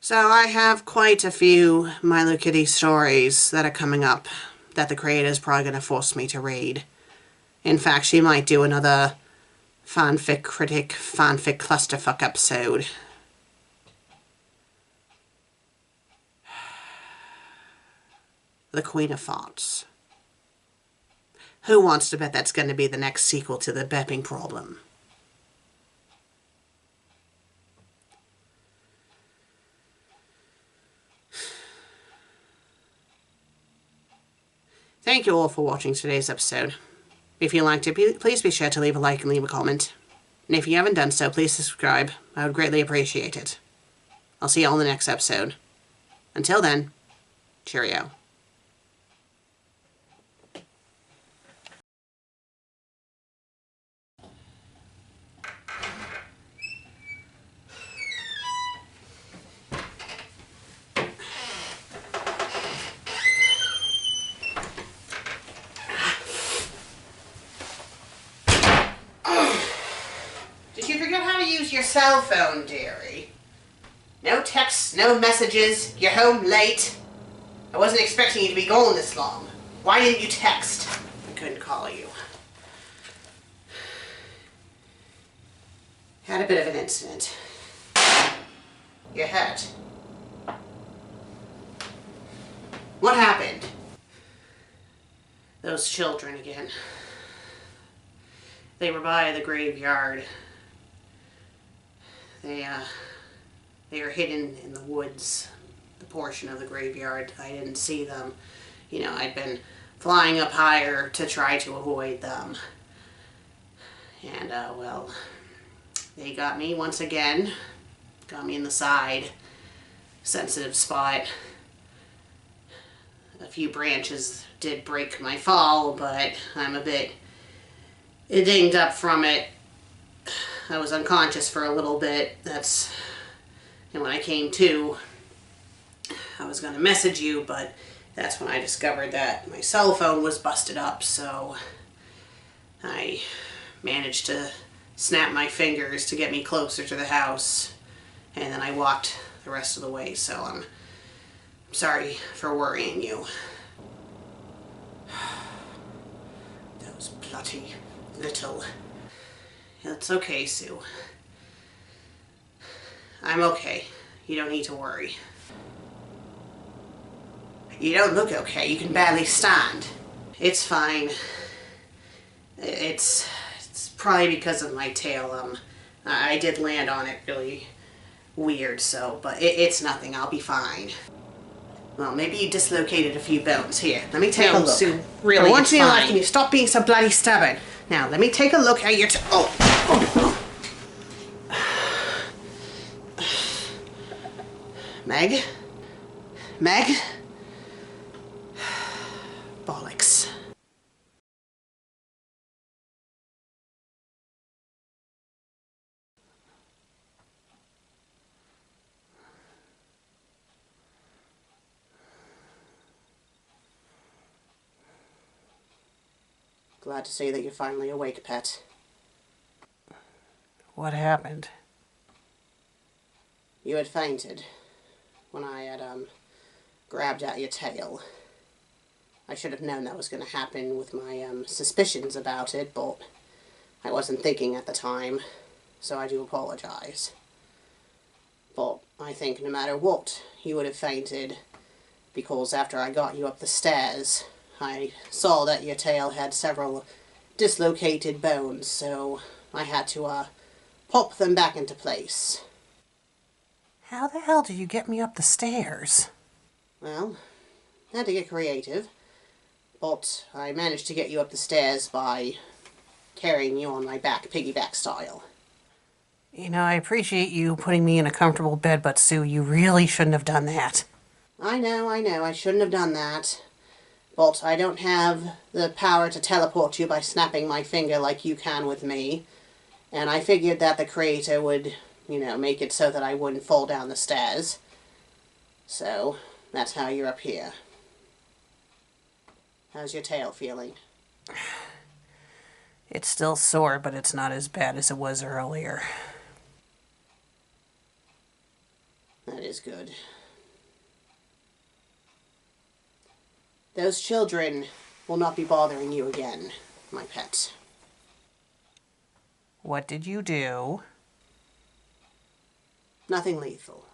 So I have quite a few Mylokitty stories that are coming up that the creator is probably going to force me to read. In fact, she might do another FanFic Critic fanfic clusterfuck episode. The Queen of Farts. Who wants to bet that's going to be the next sequel to The Bepping Problem? Thank you all for watching today's episode. If you liked it, please be sure to leave a like and leave a comment. And if you haven't done so, please subscribe. I would greatly appreciate it. I'll see you all in the next episode. Until then, cheerio. Did you forget how to use your cell phone, dearie? No texts, no messages, you're home late. I wasn't expecting you to be gone this long. Why didn't you text? I couldn't call you. Had a bit of an incident. You're hurt. What happened? Those children again. They were by the graveyard. They are hidden in the woods, the portion of the graveyard. I didn't see them. You know, I'd been flying up higher to try to avoid them. And, well, they got me once again. Got me in the side. Sensitive spot. A few branches did break my fall, but I'm a bit dinged up from it. I was unconscious for a little bit. And when I came to, I was going to message you, but that's when I discovered that my cell phone was busted up, so I managed to snap my fingers to get me closer to the house, and then I walked the rest of the way, so I'm sorry for worrying you. Those bloody little... It's okay, Sue. I'm okay. You don't need to worry. You don't look okay. You can barely stand. It's fine. It's probably because of my tail. I did land on it really weird, so, but it's nothing. I'll be fine. Well, maybe you dislocated a few bones. Here, let me take a look. Sue, really, for once in your life, can you stop being so bloody stubborn? Now, let me take a look at your Meg? Meg? Bollocks. Glad to see that you're finally awake, pet. What happened? You had fainted when I had, grabbed at your tail. I should have known that was going to happen with my, suspicions about it, but I wasn't thinking at the time, so I do apologize. But I think no matter what, you would have fainted, because after I got you up the stairs, I saw that your tail had several dislocated bones, so I had to, pop them back into place. How the hell did you get me up the stairs? Well, I had to get creative, but I managed to get you up the stairs by carrying you on my back, piggyback style. You know, I appreciate you putting me in a comfortable bed, but Sue, you really shouldn't have done that. I know, I shouldn't have done that. But I don't have the power to teleport you by snapping my finger like you can with me. And I figured that the creator would, you know, make it so that I wouldn't fall down the stairs. So, that's how you're up here. How's your tail feeling? It's still sore, but it's not as bad as it was earlier. That is good. Those children will not be bothering you again, my pet. What did you do? Nothing lethal.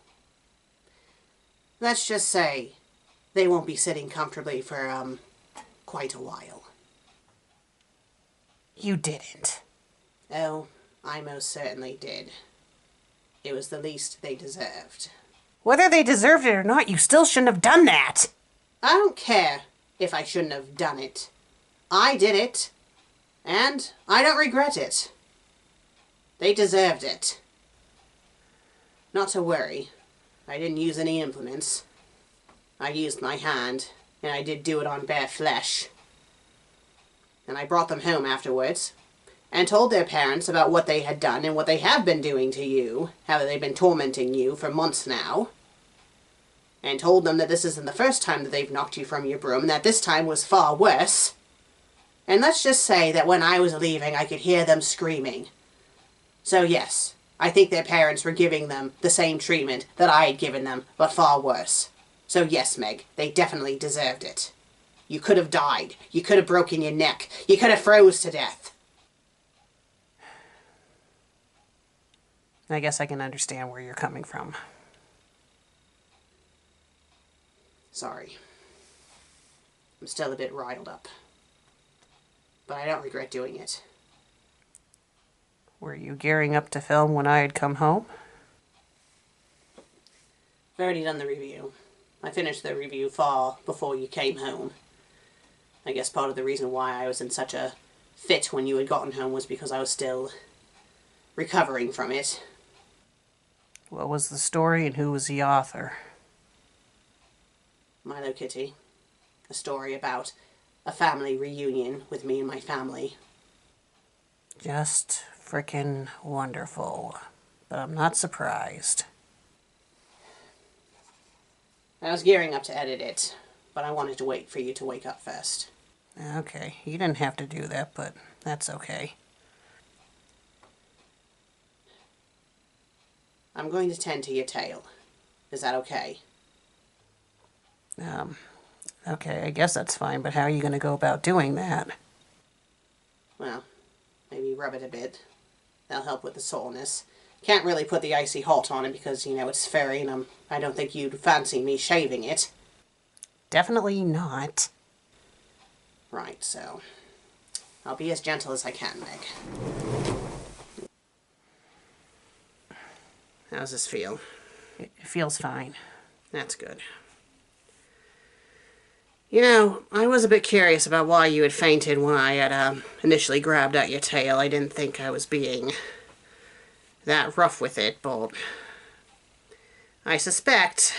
Let's just say they won't be sitting comfortably for, quite a while. You didn't. Oh, I most certainly did. It was the least they deserved. Whether they deserved it or not, you still shouldn't have done that. I don't care if I shouldn't have done it. I did it, and I don't regret it. They deserved it. Not to worry, I didn't use any implements. I used my hand, and I did do it on bare flesh. And I brought them home afterwards, and told their parents about what they had done and what they have been doing to you, how they've been tormenting you for months now, and told them that this isn't the first time that they've knocked you from your broom, and that this time was far worse. And let's just say that when I was leaving, I could hear them screaming. So yes, I think their parents were giving them the same treatment that I had given them, but far worse. So yes, Meg, they definitely deserved it. You could have died. You could have broken your neck. You could have froze to death. I guess I can understand where you're coming from. Sorry. I'm still a bit riled up. But I don't regret doing it. Were you gearing up to film when I had come home? I've already done the review. I finished the review far before you came home. I guess part of the reason why I was in such a fit when you had gotten home was because I was still recovering from it. What was the story and who was the author? Mylokitty. A story about a family reunion with me and my family. Just frickin' wonderful. But I'm not surprised. I was gearing up to edit it, but I wanted to wait for you to wake up first. Okay, you didn't have to do that, but that's okay. I'm going to tend to your tail. Is that okay? Okay, I guess that's fine, but how are you going to go about doing that? Well, maybe rub it a bit. That'll help with the soreness. Can't really put the icy hot on it because, you know, it's furry and I don't think you'd fancy me shaving it. Definitely not. Right, so I'll be as gentle as I can, Meg. How's this feel? It feels fine. That's good. You know, I was a bit curious about why you had fainted when I had initially grabbed at your tail. I didn't think I was being that rough with it, but I suspect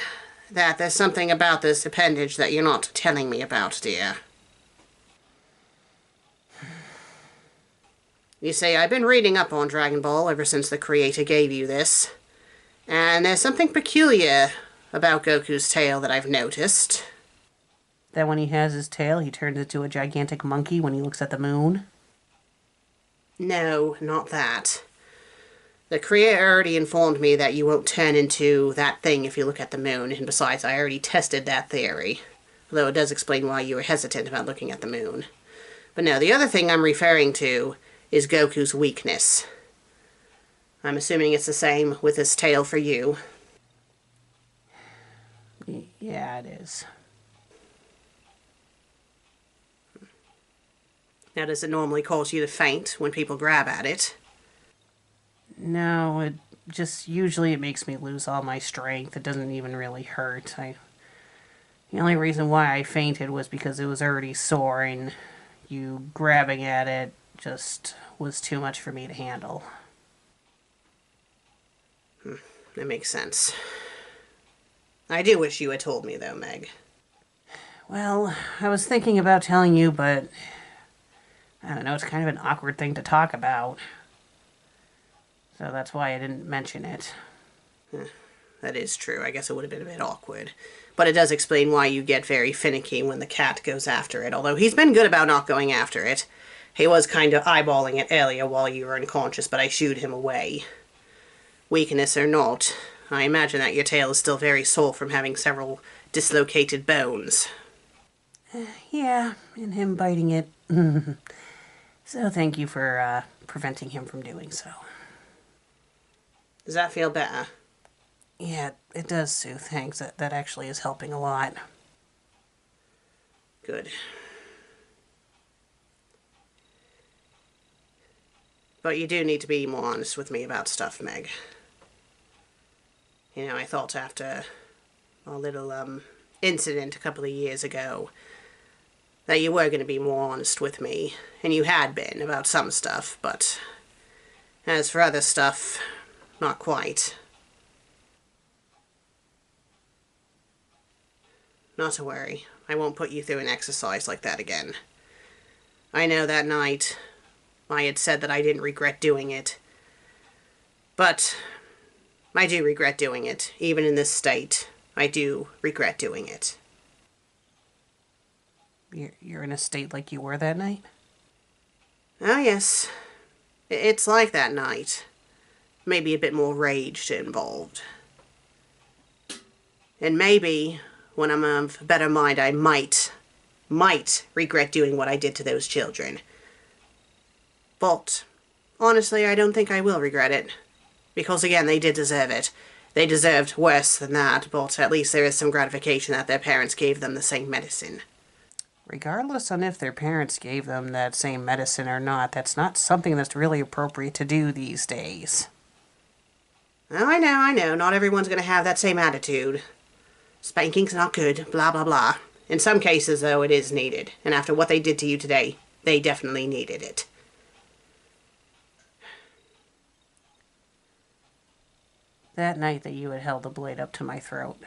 that there's something about this appendage that you're not telling me about, dear. You see, I've been reading up on Dragon Ball ever since the creator gave you this, and there's something peculiar about Goku's tail that I've noticed. That when he has his tail, he turns into a gigantic monkey when he looks at the moon? No, not that. The creator already informed me that you won't turn into that thing if you look at the moon, and besides, I already tested that theory. Although it does explain why you were hesitant about looking at the moon. But no, the other thing I'm referring to is Goku's weakness. I'm assuming it's the same with his tail for you. Yeah, it is. Now, does it normally cause you to faint when people grab at it? No, it just usually it makes me lose all my strength. It doesn't even really hurt. The only reason why I fainted was because it was already sore and you grabbing at it just was too much for me to handle. That makes sense. I do wish you had told me, though, Meg. Well, I was thinking about telling you, but I don't know, it's kind of an awkward thing to talk about. So that's why I didn't mention it. That is true. I guess it would have been a bit awkward. But it does explain why you get very finicky when the cat goes after it. Although he's been good about not going after it. He was kind of eyeballing it earlier while you were unconscious, but I shooed him away. Weakness or not, I imagine that your tail is still very sore from having several dislocated bones. Yeah, and him biting it. So thank you for preventing him from doing so. Does that feel better? Yeah, it does, Sue. Thanks. That actually is helping a lot. Good. But you do need to be more honest with me about stuff, Meg. You know, I thought after our little, incident a couple of years ago that you were going to be more honest with me, and you had been about some stuff, but as for other stuff, not quite. Not to worry, I won't put you through an exercise like that again. I know that night I had said that I didn't regret doing it, but I do regret doing it. Even in this state, I do regret doing it. You're in a state like you were that night? Oh yes, it's like that night. Maybe a bit more rage involved. And maybe, when I'm of better mind, I might regret doing what I did to those children. But, honestly, I don't think I will regret it. Because again, they did deserve it. They deserved worse than that, but at least there is some gratification that their parents gave them the same medicine. Regardless on if their parents gave them that same medicine or not, that's not something that's really appropriate to do these days. Oh, I know. Not everyone's going to have that same attitude. Spanking's not good, blah, blah, blah. In some cases, though, it is needed. And after what they did to you today, they definitely needed it. That night that you had held the blade up to my throat,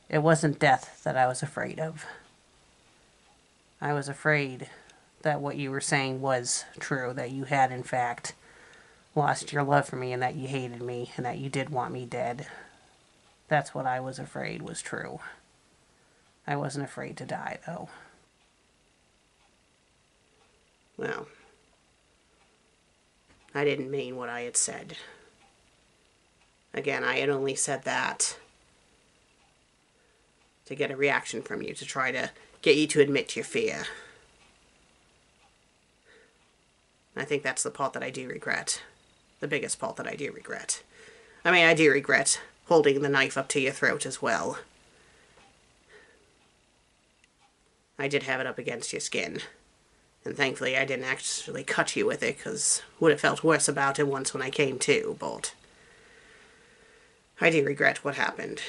it wasn't death that I was afraid of. I was afraid that what you were saying was true, that you had, in fact, lost your love for me and that you hated me and that you did want me dead. That's what I was afraid was true. I wasn't afraid to die, though. Well, I didn't mean what I had said. Again, I had only said that to get a reaction from you, to try to get you to admit your fear. I think that's the part that I do regret. The biggest part that I do regret. I mean, I do regret holding the knife up to your throat as well. I did have it up against your skin. And thankfully I didn't actually cut you with it, because I would have felt worse about it once when I came to, but I do regret what happened.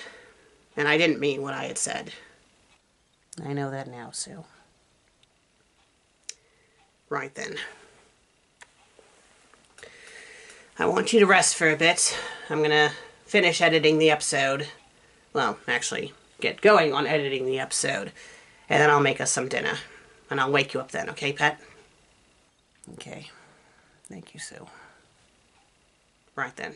And I didn't mean what I had said. I know that now, Sue. Right then. I want you to rest for a bit. I'm gonna finish editing the episode. Well, actually, get going on editing the episode. And then I'll make us some dinner. And I'll wake you up then, okay, pet? Okay. Thank you, Sue. Right then.